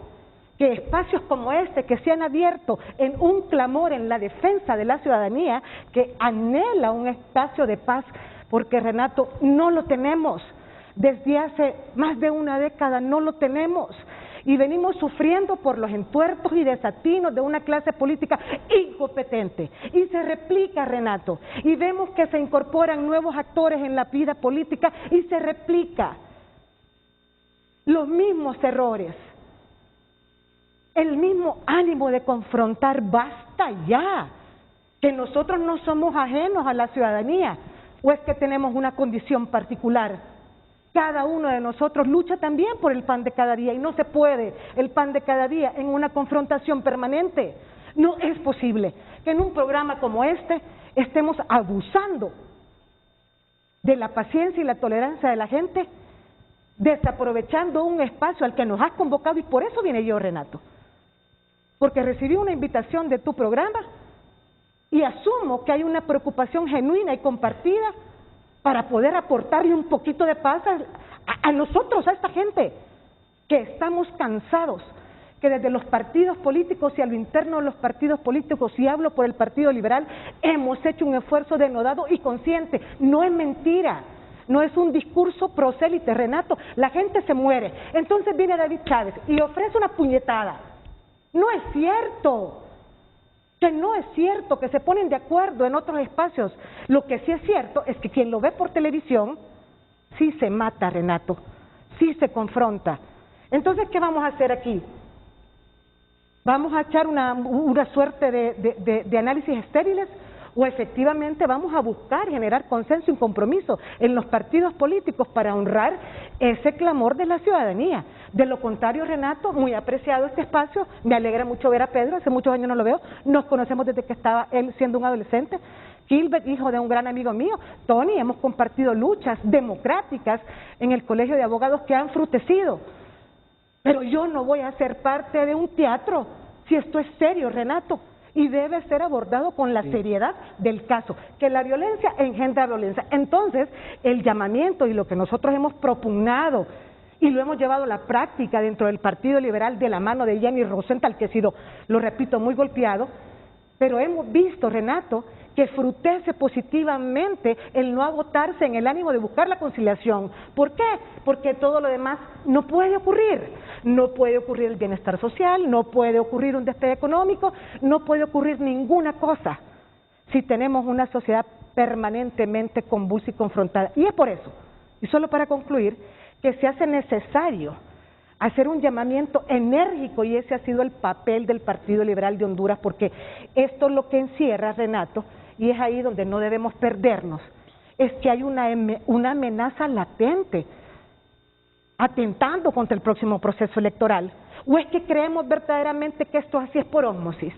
que espacios como este, que se han abierto en un clamor en la defensa de la ciudadanía, que anhela un espacio de paz, porque, Renato, no lo tenemos. Desde hace más de una década no lo tenemos. Y venimos sufriendo por los entuertos y desatinos de una clase política incompetente. Y se replica, Renato, y vemos que se incorporan nuevos actores en la vida política y se replica los mismos errores, el mismo ánimo de confrontar. Basta ya, que nosotros no somos ajenos a la ciudadanía, o es que tenemos una condición particular. Cada uno de nosotros lucha también por el pan de cada día, y no se puede el pan de cada día en una confrontación permanente. No es posible que en un programa como este estemos abusando de la paciencia y la tolerancia de la gente, desaprovechando un espacio al que nos has convocado. Y por eso vine yo, Renato, porque recibí una invitación de tu programa y asumo que hay una preocupación genuina y compartida para poder aportarle un poquito de paz a nosotros, a esta gente, que estamos cansados, que desde los partidos políticos y a lo interno de los partidos políticos, y hablo por el Partido Liberal, hemos hecho un esfuerzo denodado y consciente. No es mentira, no es un discurso prosélite, Renato. La gente se muere. Entonces viene David Chávez y ofrece una puñetada. No es cierto. Que no es cierto, que se ponen de acuerdo en otros espacios. Lo que sí es cierto es que quien lo ve por televisión sí se mata, Renato, sí se confronta. Entonces, ¿qué vamos a hacer aquí? ¿Vamos a echar una suerte de análisis estériles? ¿O efectivamente vamos a buscar generar consenso y compromiso en los partidos políticos para honrar ese clamor de la ciudadanía? De lo contrario, Renato, muy apreciado este espacio, me alegra mucho ver a Pedro, hace muchos años no lo veo, nos conocemos desde que estaba él siendo un adolescente. Gilbert, hijo de un gran amigo mío, Tony, hemos compartido luchas democráticas en el Colegio de Abogados que han frutecido. Pero yo no voy a ser parte de un teatro, si esto es serio, Renato. Y debe ser abordado con la seriedad del caso, que la violencia engendra violencia. Entonces, el llamamiento y lo que nosotros hemos propugnado y lo hemos llevado a la práctica dentro del Partido Liberal de la mano de Jenny Rosenthal, que ha sido, lo repito, muy golpeado, pero hemos visto, Renato, que frutece positivamente el no agotarse en el ánimo de buscar la conciliación. ¿Por qué? Porque todo lo demás no puede ocurrir. No puede ocurrir el bienestar social, no puede ocurrir un despegue económico, no puede ocurrir ninguna cosa si tenemos una sociedad permanentemente convulsa y confrontada. Y es por eso, y solo para concluir, que se hace necesario hacer un llamamiento enérgico, y ese ha sido el papel del Partido Liberal de Honduras, porque esto es lo que encierra, Renato, y es ahí donde no debemos perdernos, es que hay una amenaza latente atentando contra el próximo proceso electoral. ¿O es que creemos verdaderamente que esto así es por ósmosis?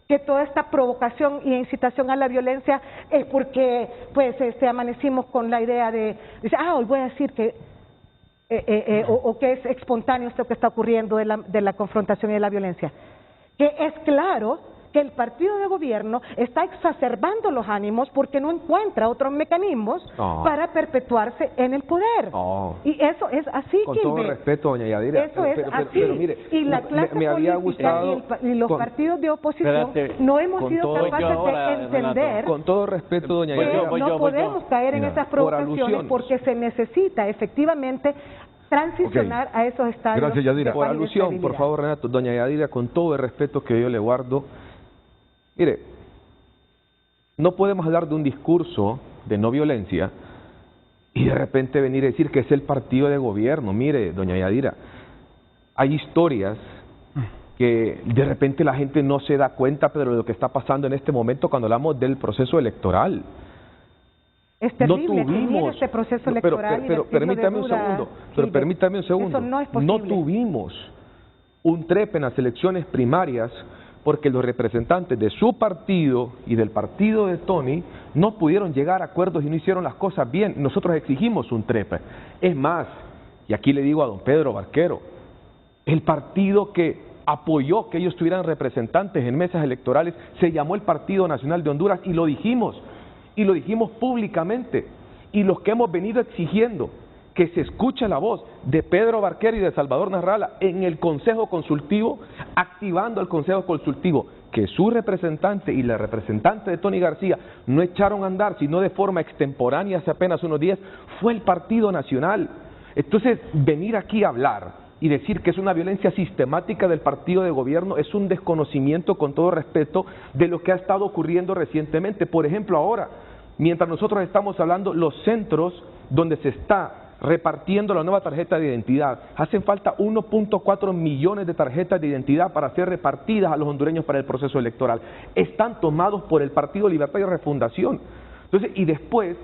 Que toda esta provocación y incitación a la violencia es porque pues amanecimos con la idea de hoy voy a decir que o que es espontáneo esto que está ocurriendo de la confrontación y de la violencia. Que es claro que el partido de gobierno está exacerbando los ánimos porque no encuentra otros mecanismos para perpetuarse en el poder. Y eso es así, con todo respeto, doña Yadira. Eso es así. Pero mire, y la clase me había política gustado, y los partidos de oposición no hemos sido capaces de entender. Con todo respeto, doña Yadira. No podemos caer en esas provocaciones porque se necesita efectivamente transicionar a esos estadios. Gracias, Yadira. Por alusión, por favor, Renato, doña Yadira, con todo el respeto que yo le guardo, mire, no podemos hablar de un discurso de no violencia y de repente venir a decir que es el partido de gobierno. Mire, doña Yadira, hay historias que de repente la gente no se da cuenta, Pedro, de lo que está pasando en este momento cuando hablamos del proceso electoral. Es terrible seguir este proceso electoral. Pero permítame un segundo, permítame un segundo. Eso no es posible. No tuvimos un trepe en las elecciones primarias porque los representantes de su partido y del partido de Tony no pudieron llegar a acuerdos y no hicieron las cosas bien. Nosotros exigimos un trepe. Es más, y aquí le digo a don Pedro Barquero, el partido que apoyó que ellos tuvieran representantes en mesas electorales se llamó el Partido Nacional de Honduras, y lo dijimos públicamente, y los que hemos venido exigiendo que se escuche la voz de Pedro Barquero y de Salvador Narrala en el Consejo Consultivo, activando el Consejo Consultivo, que su representante y la representante de Tony García no echaron a andar, sino de forma extemporánea hace apenas unos días, fue el Partido Nacional. Entonces, venir aquí a hablar y decir que es una violencia sistemática del partido de gobierno es un desconocimiento, con todo respeto, de lo que ha estado ocurriendo recientemente. Por ejemplo, ahora, mientras nosotros estamos hablando, los centros donde se está repartiendo la nueva tarjeta de identidad, hacen falta 1.4 millones de tarjetas de identidad para ser repartidas a los hondureños para el proceso electoral. Están tomados por el Partido Libertad y Refundación. Entonces, y después,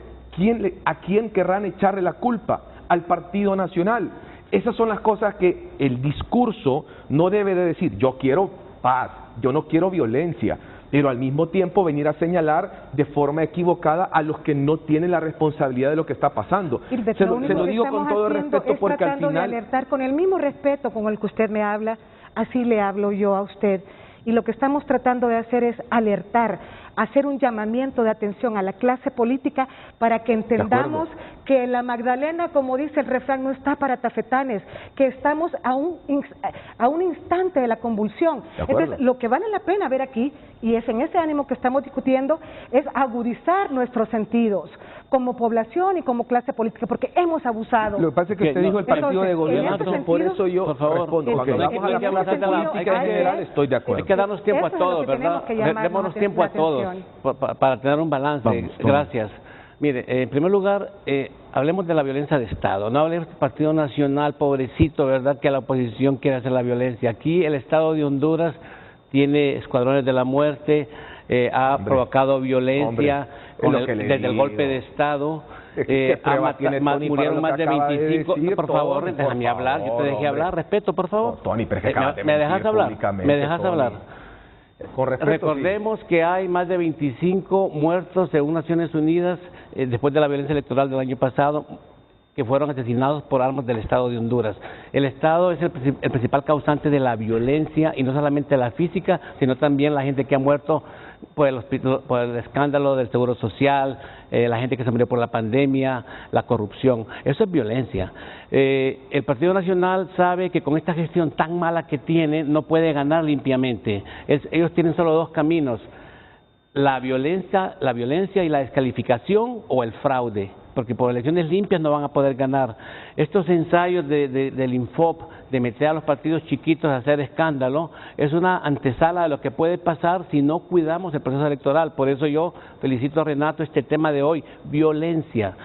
¿a quién querrán echarle la culpa? Al Partido Nacional. Esas son las cosas que el discurso no debe de decir. Yo quiero paz, yo no quiero violencia, pero al mismo tiempo venir a señalar de forma equivocada a los que no tienen la responsabilidad de lo que está pasando. Se lo digo con todo respeto, porque al final... de alertar con el mismo respeto con el que usted me habla, así le hablo yo a usted. Y lo que estamos tratando de hacer es alertar, hacer un llamamiento de atención a la clase política para que entendamos que la Magdalena, como dice el refrán, no está para tafetanes, que estamos a un instante de la convulsión. Entonces, lo que vale la pena ver aquí, y es en ese ánimo que estamos discutiendo, es agudizar nuestros sentidos como población y como clase política, porque hemos abusado. Lo que pasa es que usted dijo el partido de gobierno, por eso yo respondo. Cuando hablamos de la clase política en general, estoy de acuerdo. Hay que darnos tiempo a todos, ¿verdad? Démonos tiempo a todos para tener un balance. Gracias. Mire, en primer lugar, hablemos de la violencia de Estado. No hablemos del Partido Nacional, pobrecito, ¿verdad?, que la oposición quiere hacer la violencia. Aquí el Estado de Honduras tiene escuadrones de la muerte, ha provocado violencia desde el golpe de Estado. Murieron más de 25. Por favor, déjame hablar, yo te dejé hablar. Respeto, por favor. Tony, pero es que ¿me dejas hablar? ¿Me dejas hablar? Con respeto, recordemos que hay más de 25 muertos según Naciones Unidas después de la violencia electoral del año pasado, que fueron asesinados por armas del Estado de Honduras. El Estado es el principal causante de la violencia, y no solamente la física, sino también la gente que ha muerto por el escándalo del Seguro Social, la gente que se murió por la pandemia, la corrupción. Eso es violencia. El Partido Nacional sabe que con esta gestión tan mala que tiene, no puede ganar limpiamente. Ellos tienen solo dos caminos: la violencia y la descalificación, o el fraude, porque por elecciones limpias no van a poder ganar. Estos ensayos del Infop de meter a los partidos chiquitos a hacer escándalo es una antesala de lo que puede pasar si no cuidamos el proceso electoral. Por eso yo felicito a Renato este tema de hoy: violencia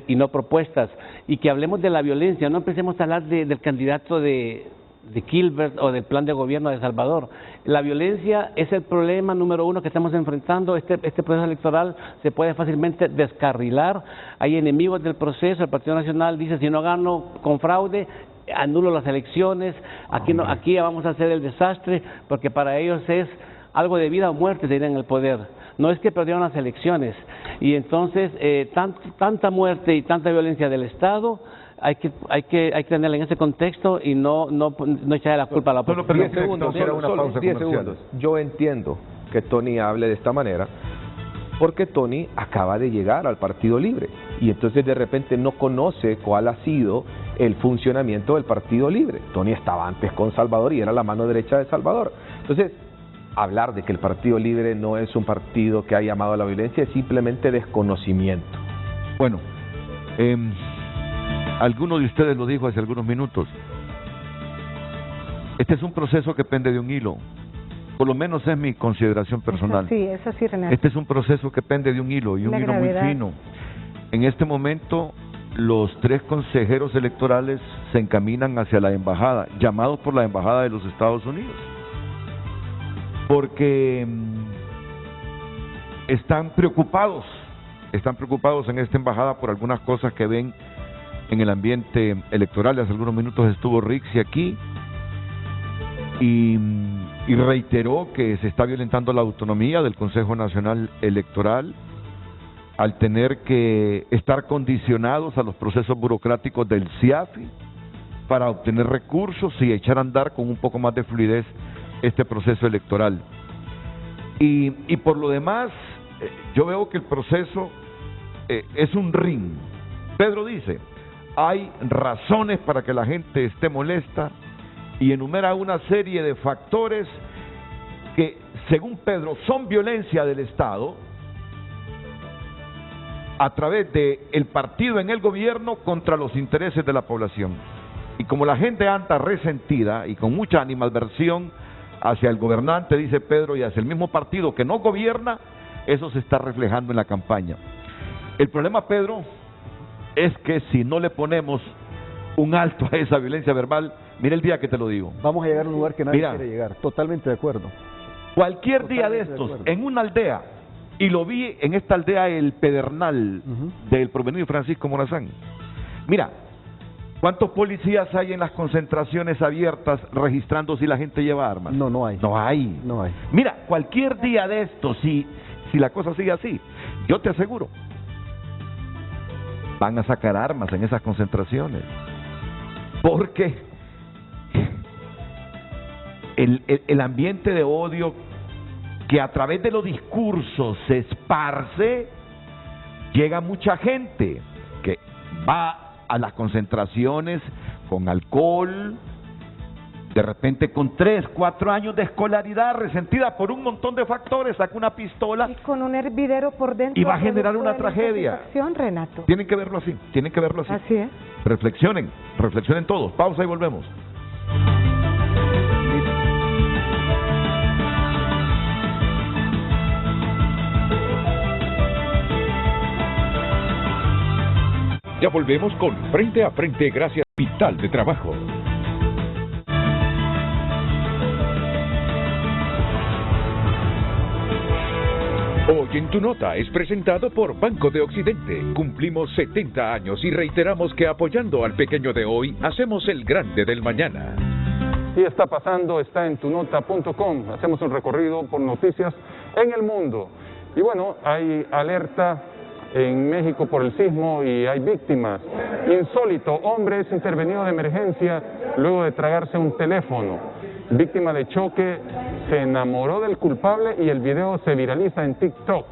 y no propuestas. Y que hablemos de la violencia, no empecemos a hablar del candidato de Gilbert o del plan de gobierno de Salvador. La violencia es el problema número uno que estamos enfrentando. Este proceso electoral se puede fácilmente descarrilar. Hay enemigos del proceso. El Partido Nacional dice: si no gano con fraude, anulo las elecciones. Aquí vamos a hacer el desastre, porque para ellos es algo de vida o muerte tener en el poder. No es que perdieron las elecciones. Y entonces tanta muerte y tanta violencia del Estado hay que tenerla en ese contexto y no echarle la culpa a la oposición. 10 segundos. Yo entiendo que Tony hable de esta manera porque Tony acaba de llegar al Partido Libre y entonces de repente no conoce cuál ha sido el funcionamiento del Partido Libre. Tony estaba antes con Salvador y era la mano derecha de Salvador. Entonces, hablar de que el Partido Libre no es un partido que ha llamado a la violencia es simplemente desconocimiento. Bueno, alguno de ustedes lo dijo hace algunos minutos. Este es un proceso que pende de un hilo. Por lo menos es mi consideración personal. Sí, eso sí, Renato. Este es un proceso que pende de un hilo, y un hilo muy fino. en este momento los 3 consejeros electorales se encaminan hacia la embajada, llamados por la embajada de los Estados Unidos, porque están preocupados en esta embajada por algunas cosas que ven en el ambiente electoral. Hace algunos minutos estuvo Rixi aquí y reiteró que se está violentando la autonomía del Consejo Nacional Electoral al tener que estar condicionados a los procesos burocráticos del CIAFI para obtener recursos y echar a andar con un poco más de fluidez este proceso electoral. Y por lo demás, yo veo que el proceso es un ring. Pedro dice, hay razones para que la gente esté molesta y enumera una serie de factores que, según Pedro, son violencia del Estado a través del partido en el gobierno contra los intereses de la población. Y como la gente anda resentida y con mucha animadversión hacia el gobernante, dice Pedro, y hacia el mismo partido que no gobierna, eso se está reflejando en la campaña. El problema, Pedro, es que si no le ponemos un alto a esa violencia verbal, mira el día que te lo digo. Vamos a llegar a un lugar que nadie quiere llegar, totalmente de acuerdo. Cualquier día de estos, en una aldea, y lo vi en esta aldea El Pedernal, del Porvenir Francisco Morazán. Mira, ¿cuántos policías hay en las concentraciones abiertas registrando si la gente lleva armas? No hay. No hay. Mira, cualquier día de estos, si la cosa sigue así, yo te aseguro, van a sacar armas en esas concentraciones. Porque el ambiente de odio que a través de los discursos se esparce, llega mucha gente que va a las concentraciones con alcohol, de repente con 3, 4 años de escolaridad, resentida por un montón de factores, saca una pistola y con un hervidero por dentro y va a generar una tragedia. Renato. Tienen que verlo así. Así es. Reflexionen todos. Pausa y volvemos. Ya volvemos con Frente a Frente gracias a Vital de Trabajo. Hoy en tu nota es presentado por Banco de Occidente. Cumplimos 70 años y reiteramos que apoyando al pequeño de hoy, hacemos el grande del mañana. ¿Qué está pasando? Está en tunota.com. Hacemos un recorrido por noticias en el mundo. Y bueno, hay alerta en México por el sismo y hay víctimas. Insólito, hombre es intervenido de emergencia luego de tragarse un teléfono. Víctima de choque, se enamoró del culpable y el video se viraliza en TikTok.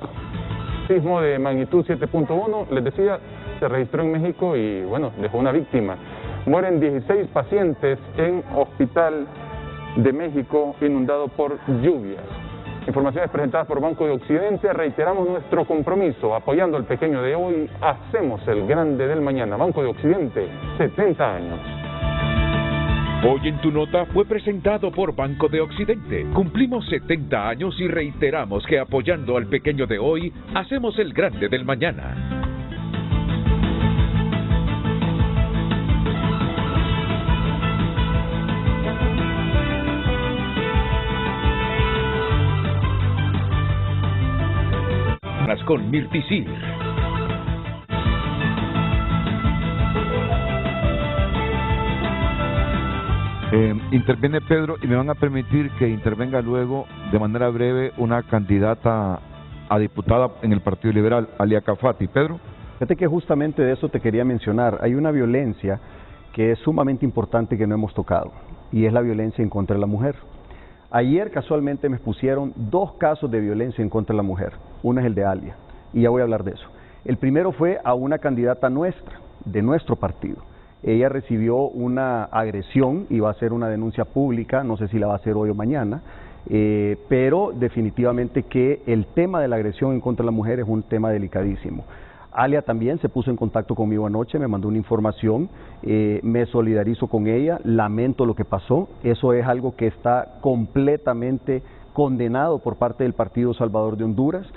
Sismo de magnitud 7.1, les decía, se registró en México y bueno, dejó una víctima. Mueren 16 pacientes en Hospital de México inundado por lluvias. Informaciones presentadas por Banco de Occidente. Reiteramos nuestro compromiso, apoyando al pequeño de hoy, hacemos el grande del mañana. Banco de Occidente, 70 años. Hoy en tu nota fue presentado por Banco de Occidente. Cumplimos 70 años y reiteramos que apoyando al pequeño de hoy, hacemos el grande del mañana. Con Mirticil. Interviene Pedro y me van a permitir que intervenga luego de manera breve una candidata a diputada en el Partido Liberal, Alia Cafati. Pedro. Fíjate que justamente de eso te quería mencionar. Hay una violencia que es sumamente importante que no hemos tocado y es la violencia en contra de la mujer. Ayer casualmente me expusieron 2 casos de violencia en contra de la mujer. Uno es el de Alia, y ya voy a hablar de eso. El primero fue a una candidata nuestra, de nuestro partido. Ella recibió una agresión y va a hacer una denuncia pública, no sé si la va a hacer hoy o mañana, pero definitivamente que el tema de la agresión en contra de la mujer es un tema delicadísimo. Alia también se puso en contacto conmigo anoche, me mandó una información, me solidarizo con ella, lamento lo que pasó, eso es algo que está completamente condenado por parte del Partido Salvador de Honduras.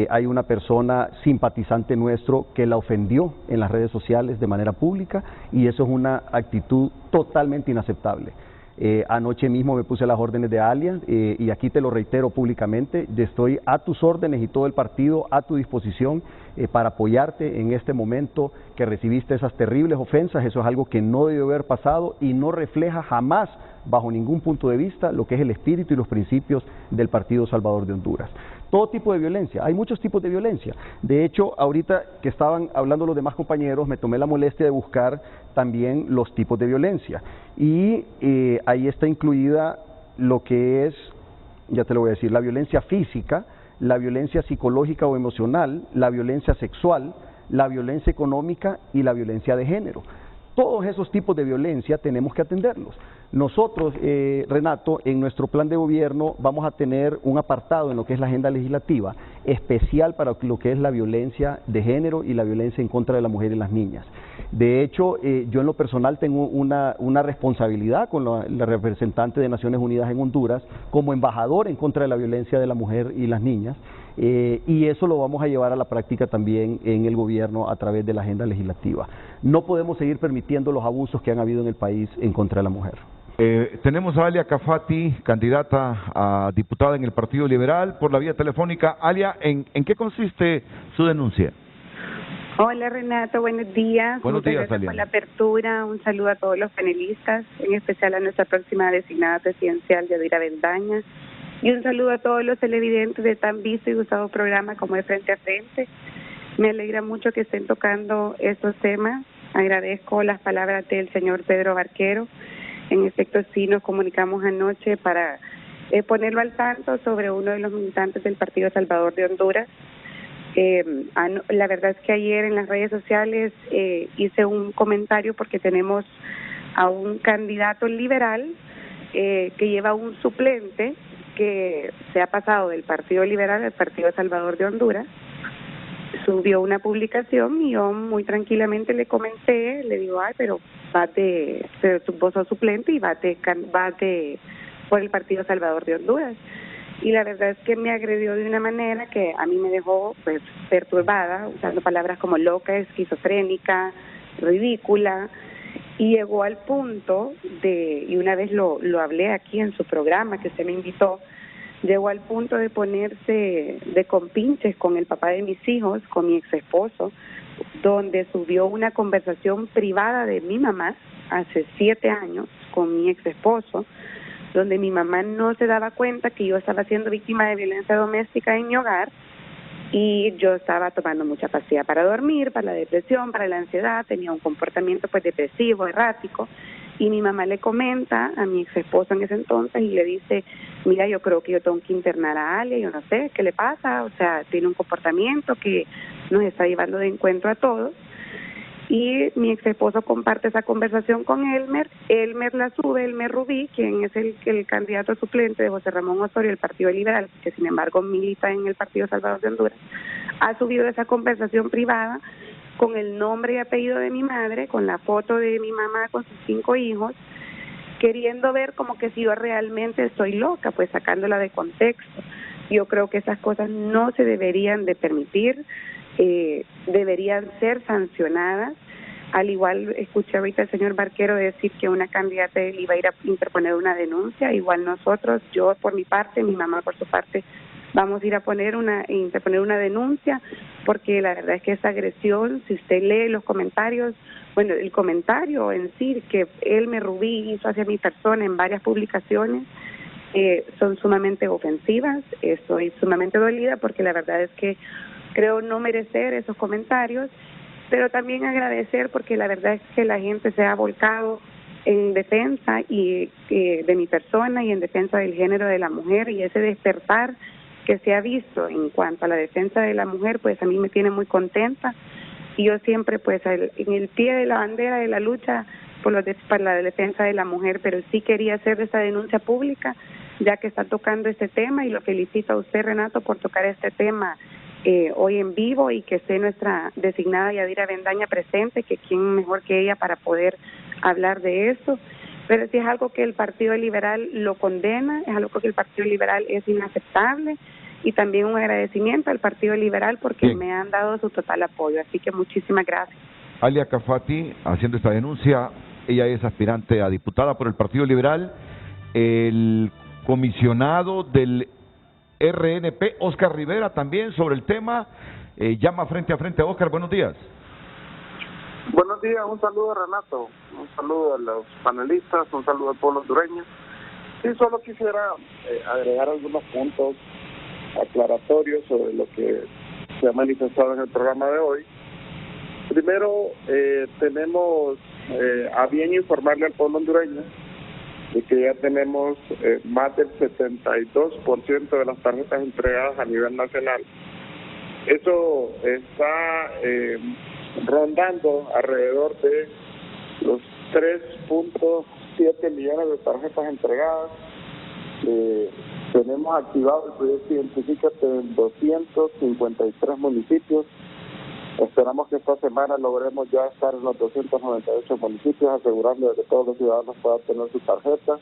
Hay una persona simpatizante nuestro que la ofendió en las redes sociales de manera pública y eso es una actitud totalmente inaceptable. Anoche mismo me puse las órdenes de Alia y aquí te lo reitero públicamente, estoy a tus órdenes y todo el partido a tu disposición para apoyarte en este momento que recibiste esas terribles ofensas. Eso es algo que no debe haber pasado y no refleja jamás, bajo ningún punto de vista, lo que es el espíritu y los principios del Partido Salvador de Honduras. Todo tipo de violencia, hay muchos tipos de violencia. De hecho, ahorita que estaban hablando los demás compañeros, me tomé la molestia de buscar también los tipos de violencia. Y ahí está incluida lo que es, ya te lo voy a decir, la violencia física, la violencia psicológica o emocional, la violencia sexual, la violencia económica y la violencia de género. Todos esos tipos de violencia tenemos que atenderlos. Nosotros, Renato, en nuestro plan de gobierno vamos a tener un apartado en lo que es la agenda legislativa especial para lo que es la violencia de género y la violencia en contra de la mujer y las niñas. De hecho, yo en lo personal tengo una responsabilidad con la representante de Naciones Unidas en Honduras como embajador en contra de la violencia de la mujer y las niñas. Y eso lo vamos a llevar a la práctica también en el gobierno a través de la agenda legislativa. No podemos seguir permitiendo los abusos que han habido en el país en contra de la mujer. Tenemos a Alia Cafati, candidata a diputada en el Partido Liberal, por la vía telefónica. Alia, ¿en qué consiste su denuncia? Hola Renato, buenos días. Buenos días, Alia. Por la apertura, un saludo a todos los panelistas, en especial a nuestra próxima designada presidencial, Yadira Bendaña. Y un saludo a todos los televidentes de tan visto y gustado programa como es Frente a Frente. Me alegra mucho que estén tocando estos temas. Agradezco las palabras del señor Pedro Barquero. En efecto, sí nos comunicamos anoche para ponerlo al tanto sobre uno de los militantes del Partido Salvador de Honduras. La verdad es que ayer en las redes sociales hice un comentario porque tenemos a un candidato liberal que lleva un suplente que se ha pasado del Partido Liberal al Partido Salvador de Honduras. Subió una publicación y yo muy tranquilamente le comenté, le digo, ay, pero vos sos suplente y bate por el Partido Salvador de Honduras. Y la verdad es que me agredió de una manera que a mí me dejó pues perturbada, usando palabras como loca, esquizofrénica, ridícula, y llegó al punto y una vez lo hablé aquí en su programa que usted me invitó, llegó al punto de ponerse de compinches con el papá de mis hijos, con mi ex esposo, donde subió una conversación privada de mi mamá hace 7 años con mi ex esposo, donde mi mamá no se daba cuenta que yo estaba siendo víctima de violencia doméstica en mi hogar y yo estaba tomando mucha pastilla para dormir, para la depresión, para la ansiedad, tenía un comportamiento pues depresivo, errático. Y mi mamá le comenta a mi ex esposo en ese entonces y le dice, mira, yo creo que yo tengo que internar a Alia, yo no sé qué le pasa, o sea, tiene un comportamiento que nos está llevando de encuentro a todos. Y mi ex esposo comparte esa conversación con Elmer la sube, Elmer Rubí, quien es el candidato suplente de José Ramón Osorio del Partido Liberal, que sin embargo milita en el Partido Salvador de Honduras, ha subido esa conversación privada con el nombre y apellido de mi madre, con la foto de mi mamá con sus 5 hijos, queriendo ver como que si yo realmente estoy loca, pues sacándola de contexto. Yo creo que esas cosas no se deberían de permitir, deberían ser sancionadas. Al igual escuché ahorita al señor Barquero decir que una candidata iba a ir a interponer una denuncia, igual nosotros, yo por mi parte, mi mamá por su parte, vamos a ir a interponer una denuncia, porque la verdad es que esa agresión, si usted lee los comentarios, bueno, el comentario en sí que Elmer Rubí hizo hacia mi persona en varias publicaciones, son sumamente ofensivas. Estoy sumamente dolida porque la verdad es que creo no merecer esos comentarios, pero también agradecer porque la verdad es que la gente se ha volcado en defensa de mi persona y en defensa del género de la mujer, y ese despertar que se ha visto en cuanto a la defensa de la mujer, pues a mí me tiene muy contenta, y yo siempre pues en el pie de la bandera de la lucha para la defensa de la mujer, pero sí quería hacer esta denuncia pública ya que está tocando este tema, y lo felicito a usted, Renato, por tocar este tema hoy en vivo, y que esté nuestra designada Yadira Bendaña presente, que quién mejor que ella para poder hablar de eso. pero sí es algo que el Partido Liberal lo condena, es algo que el Partido Liberal es inaceptable, y también un agradecimiento al Partido Liberal porque me han dado su total apoyo, así que muchísimas gracias. Alia Cafati, haciendo esta denuncia, ella es aspirante a diputada por el Partido Liberal. El comisionado del RNP, Oscar Rivera, también sobre el tema, llama frente a frente. Oscar, buenos días. Buenos días, un saludo a Renato, un saludo a los panelistas, un saludo al pueblo hondureño. Sí, solo quisiera agregar algunos puntos aclaratorios sobre lo que se ha manifestado en el programa de hoy. Primero, tenemos a bien informarle al pueblo hondureño de que ya tenemos más del 72% de las tarjetas entregadas a nivel nacional. Eso está rondando alrededor de los 3.7 millones de tarjetas entregadas. Tenemos activado el proyecto Identifícate en 253 municipios. Esperamos que esta semana logremos ya estar en los 298 municipios, asegurando que todos los ciudadanos puedan tener su tarjeta.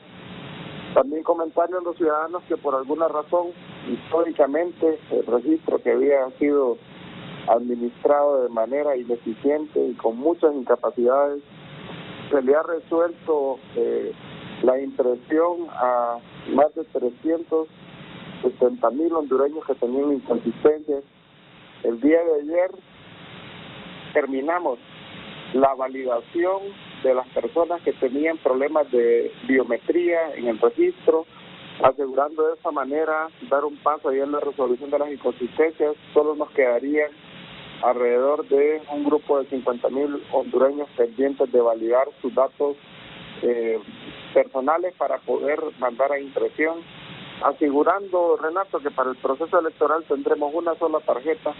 También comentarle a los ciudadanos que por alguna razón, históricamente, el registro que había sido administrado de manera ineficiente y con muchas incapacidades, se le ha resuelto la impresión a más de 370,000 hondureños que tenían inconsistencias. El día de ayer terminamos la validación de las personas que tenían problemas de biometría en el registro, asegurando de esa manera dar un paso ahí en la resolución de las inconsistencias. Solo nos quedarían alrededor de un grupo de 50,000 hondureños pendientes de validar sus datos personales para poder mandar a impresión, asegurando, Renato, que para el proceso electoral tendremos una sola tarjeta,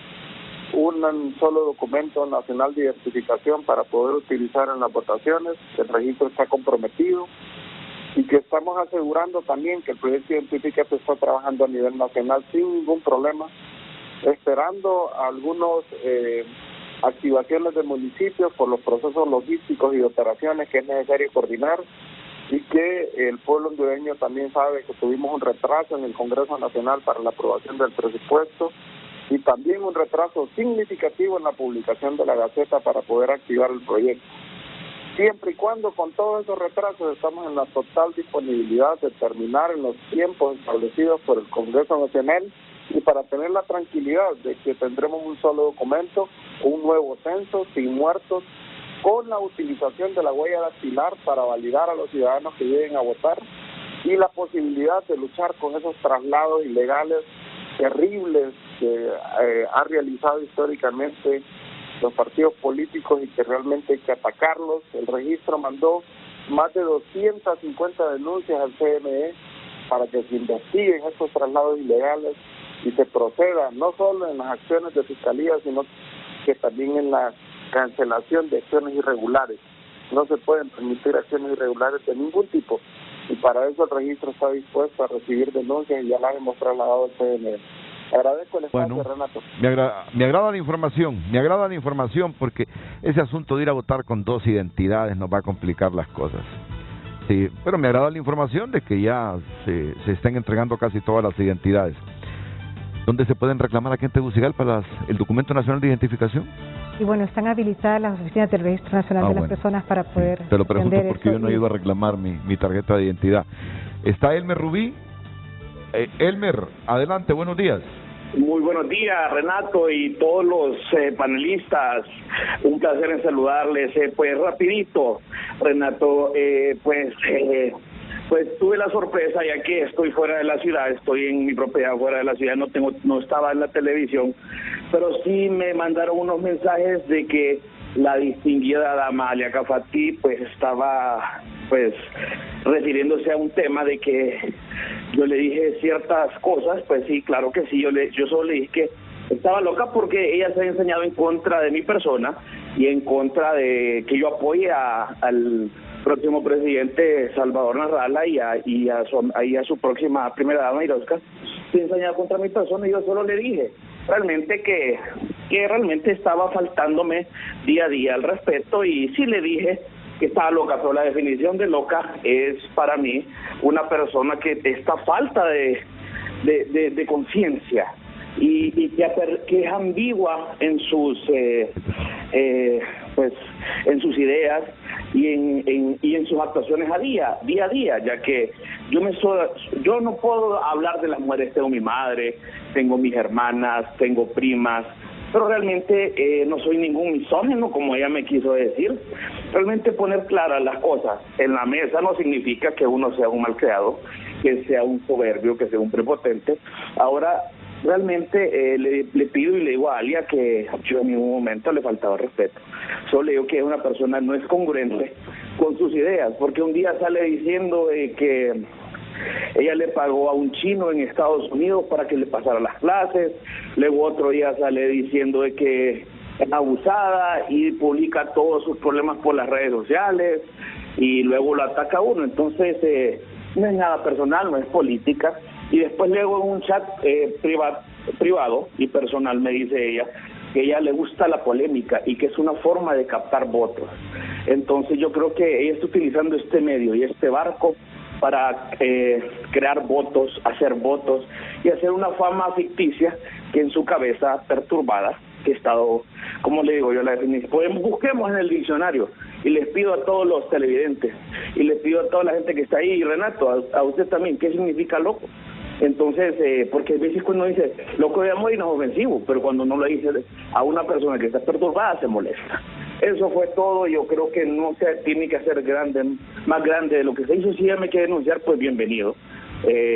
un solo documento nacional de identificación para poder utilizar en las votaciones. El registro está comprometido y que estamos asegurando también que el proyecto Identifícate está trabajando a nivel nacional sin ningún problema, esperando algunos activaciones de municipios por los procesos logísticos y de operaciones que es necesario coordinar, y que el pueblo hondureño también sabe que tuvimos un retraso en el Congreso Nacional para la aprobación del presupuesto y también un retraso significativo en la publicación de la Gaceta para poder activar el proyecto. Siempre y cuando con todos esos retrasos estamos en la total disponibilidad de terminar en los tiempos establecidos por el Congreso Nacional y para tener la tranquilidad de que tendremos un solo documento, un nuevo censo sin muertos, con la utilización de la huella dactilar para validar a los ciudadanos que lleguen a votar y la posibilidad de luchar con esos traslados ilegales terribles que ha realizado históricamente los partidos políticos y que realmente hay que atacarlos. El registro mandó más de 250 denuncias al CNE para que se investiguen estos traslados ilegales y se proceda no solo en las acciones de fiscalía, sino que también en la cancelación de acciones irregulares. No se pueden permitir acciones irregulares de ningún tipo, y para eso el registro está dispuesto a recibir denuncias y ya las hemos trasladado al CNE. Agradezco el espacio, Renato. Me agrada la información porque ese asunto de ir a votar con dos identidades nos va a complicar las cosas. Sí, pero me agrada la información de que ya se estén entregando casi todas las identidades. ¿Dónde se pueden reclamar aquí en Tegucigalpa el documento nacional de identificación? Y bueno, están habilitadas las oficinas del Registro Nacional de las Personas para poder... Te lo pregunto porque yo no he ido a reclamar mi tarjeta de identidad. ¿Está Elmer Rubí? Elmer, adelante, buenos días. Muy buenos días, Renato, y todos los panelistas. Un placer en saludarles. Pues rapidito, Renato, pues tuve la sorpresa, ya que estoy fuera de la ciudad, estoy en mi propiedad fuera de la ciudad, no estaba en la televisión, pero sí me mandaron unos mensajes de que la distinguida dama Alia Cafati pues estaba refiriéndose a un tema de que yo le dije ciertas cosas. Pues sí, claro que sí, yo solo le dije que estaba loca porque ella se ha enseñado en contra de mi persona y en contra de que yo apoye al próximo presidente Salvador Narrala y a su próxima primera dama Irosca. Se ha enseñado contra mi persona y yo solo le dije realmente que realmente estaba faltándome día a día al respeto, y sí le dije que estaba loca, pero la definición de loca es para mí una persona que está falta de conciencia y que es ambigua en sus en sus ideas y en sus actuaciones día a día, ya que yo no puedo hablar de las mujeres. Tengo mi madre, tengo mis hermanas, tengo primas, pero realmente no soy ningún misógino, como ella me quiso decir. Realmente poner claras las cosas en la mesa no significa que uno sea un malcriado, que sea un soberbio, que sea un prepotente. Ahora, realmente le pido y le digo a Alia que yo en ningún momento le faltaba respeto. Solo le digo que una persona no es congruente con sus ideas, porque un día sale diciendo que ella le pagó a un chino en Estados Unidos para que le pasara las clases, luego otro día sale diciendo de que es abusada y publica todos sus problemas por las redes sociales y luego lo ataca a uno. Entonces no es nada personal, no es política. Y después luego en un chat privado y personal me dice ella que a ella le gusta la polémica y que es una forma de captar votos. Entonces yo creo que ella está utilizando este medio y este barco para crear votos, hacer votos y hacer una fama ficticia que en su cabeza perturbada, que he estado, como le digo yo, la definición, busquemos en el diccionario y les pido a todos los televidentes y les pido a toda la gente que está ahí, y Renato, a usted también, ¿qué significa loco? Entonces, porque a veces cuando dice loco de amor y no es ofensivo, pero cuando no lo dice a una persona que está perturbada se molesta. Eso fue todo. Yo creo que no se tiene que hacer más grande de lo que se hizo. Si ella me quiere denunciar, pues bienvenido.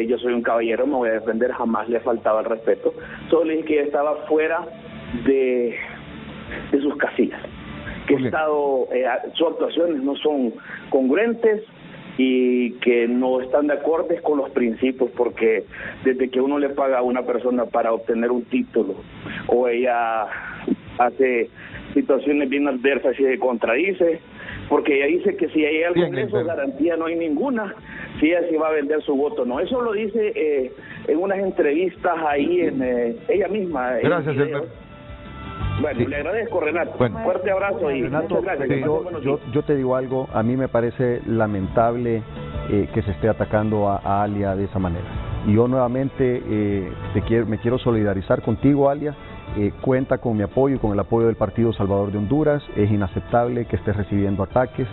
Yo soy un caballero, me voy a defender, jamás le faltaba el respeto. Solo le dije que ella estaba fuera de sus casillas, que sus actuaciones no son congruentes y que no están de acuerdo con los principios, porque desde que uno le paga a una persona para obtener un título o ella hace situaciones bien adversas y se contradice, porque ella dice que si hay al Congreso garantía no hay ninguna, si ella sí va a vender su voto, no, eso lo dice en unas entrevistas ahí en ella misma. Gracias, Bueno, sí. Le agradezco, Renato. Bueno. Fuerte abrazo y Renato, muchas gracias. Yo te digo algo, a mí me parece lamentable que se esté atacando a Alia de esa manera. Y yo nuevamente me quiero solidarizar contigo, Alia. Cuenta con mi apoyo y con el apoyo del Partido Salvador de Honduras. Es inaceptable que estés recibiendo ataques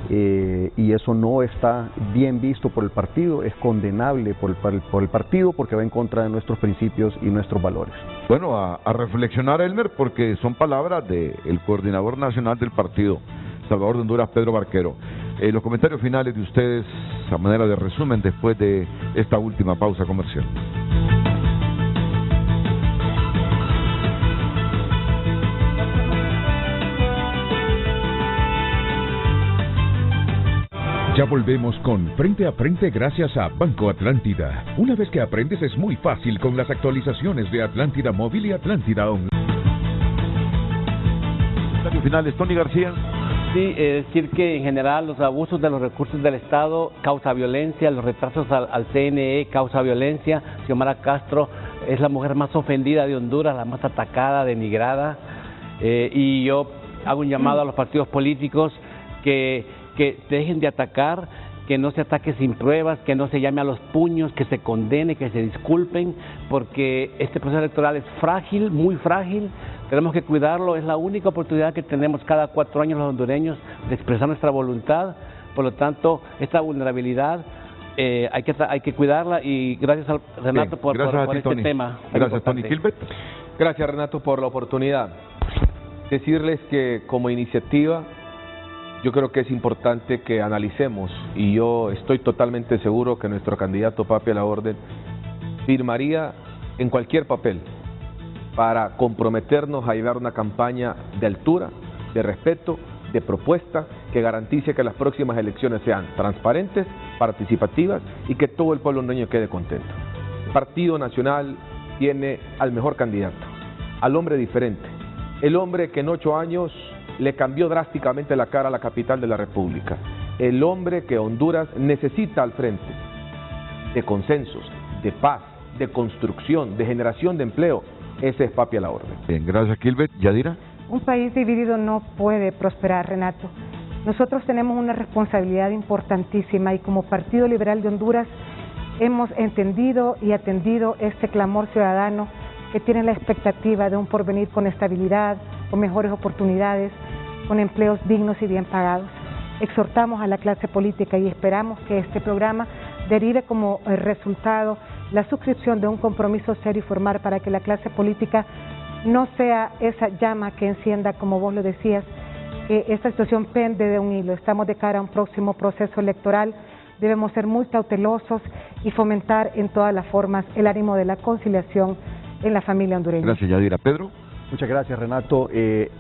y eso no está bien visto por el partido, es condenable por el partido porque va en contra de nuestros principios y nuestros valores. Bueno, a reflexionar, Elmer, porque son palabras del coordinador nacional del Partido Salvador de Honduras, Pedro Barquero. Los comentarios finales de ustedes a manera de resumen después de esta última pausa comercial. Ya volvemos con Frente a Frente gracias a Banco Atlántida. Una vez que aprendes es muy fácil con las actualizaciones de Atlántida Móvil y Atlántida Online. Finales, Tony García. Sí, decir que en general los abusos de los recursos del Estado causa violencia, los retrasos al CNE causa violencia. Xiomara Castro es la mujer más ofendida de Honduras, la más atacada, denigrada. Y yo hago un llamado a los partidos políticos que dejen de atacar, que no se ataque sin pruebas, que no se llame a los puños, que se condene, que se disculpen, porque este proceso electoral es frágil, muy frágil, tenemos que cuidarlo, es la única oportunidad que tenemos cada 4 años los hondureños de expresar nuestra voluntad, por lo tanto, esta vulnerabilidad hay que cuidarla y gracias al Renato por este tema. Gracias, Tony Gilbert. Gracias, Renato, por la oportunidad. Decirles que como iniciativa yo creo que es importante que analicemos, y yo estoy totalmente seguro que nuestro candidato Papi a la Orden firmaría en cualquier papel para comprometernos a llevar una campaña de altura, de respeto, de propuesta, que garantice que las próximas elecciones sean transparentes, participativas y que todo el pueblo hondureño quede contento. El Partido Nacional tiene al mejor candidato, al hombre diferente, el hombre que en 8 años le cambió drásticamente la cara a la capital de la República. El hombre que Honduras necesita al frente de consensos, de paz, de construcción, de generación de empleo. Ese es Papi a la Orden. Bien, gracias, Gilbert. Yadira. Un país dividido no puede prosperar, Renato. Nosotros tenemos una responsabilidad importantísima y como Partido Liberal de Honduras hemos entendido y atendido este clamor ciudadano que tiene la expectativa de un porvenir con estabilidad, con mejores oportunidades, con empleos dignos y bien pagados. Exhortamos a la clase política y esperamos que este programa derive como resultado la suscripción de un compromiso serio y formal para que la clase política no sea esa llama que encienda, como vos lo decías, que esta situación pende de un hilo. Estamos de cara a un próximo proceso electoral, debemos ser muy cautelosos y fomentar en todas las formas el ánimo de la conciliación en la familia hondureña. Gracias, Yadira. Pedro. Muchas gracias, Renato.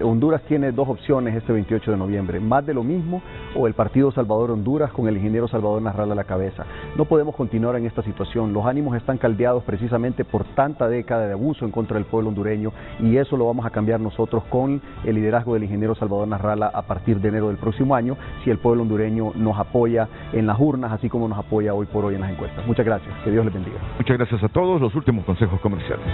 Honduras tiene dos opciones este 28 de noviembre, más de lo mismo o el Partido Salvador Honduras con el ingeniero Salvador Narral a la cabeza. No podemos continuar en esta situación, los ánimos están caldeados precisamente por tanta década de abuso en contra del pueblo hondureño y eso lo vamos a cambiar nosotros con el liderazgo del ingeniero Salvador Narral a partir de enero del próximo año, si el pueblo hondureño nos apoya en las urnas, así como nos apoya hoy por hoy en las encuestas. Muchas gracias, que Dios les bendiga. Muchas gracias a todos. Los últimos consejos comerciales.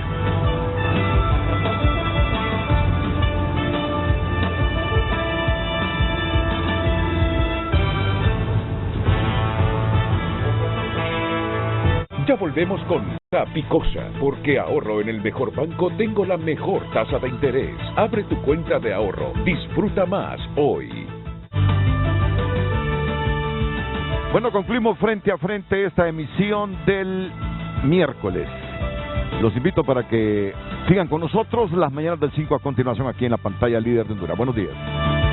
Ya volvemos con La Picosa, porque ahorro en el mejor banco, tengo la mejor tasa de interés. Abre tu cuenta de ahorro, disfruta más hoy. Bueno, concluimos frente a frente esta emisión del miércoles. Los invito para que sigan con nosotros las mañanas del 5 a continuación aquí en la pantalla Líder de Honduras. Buenos días.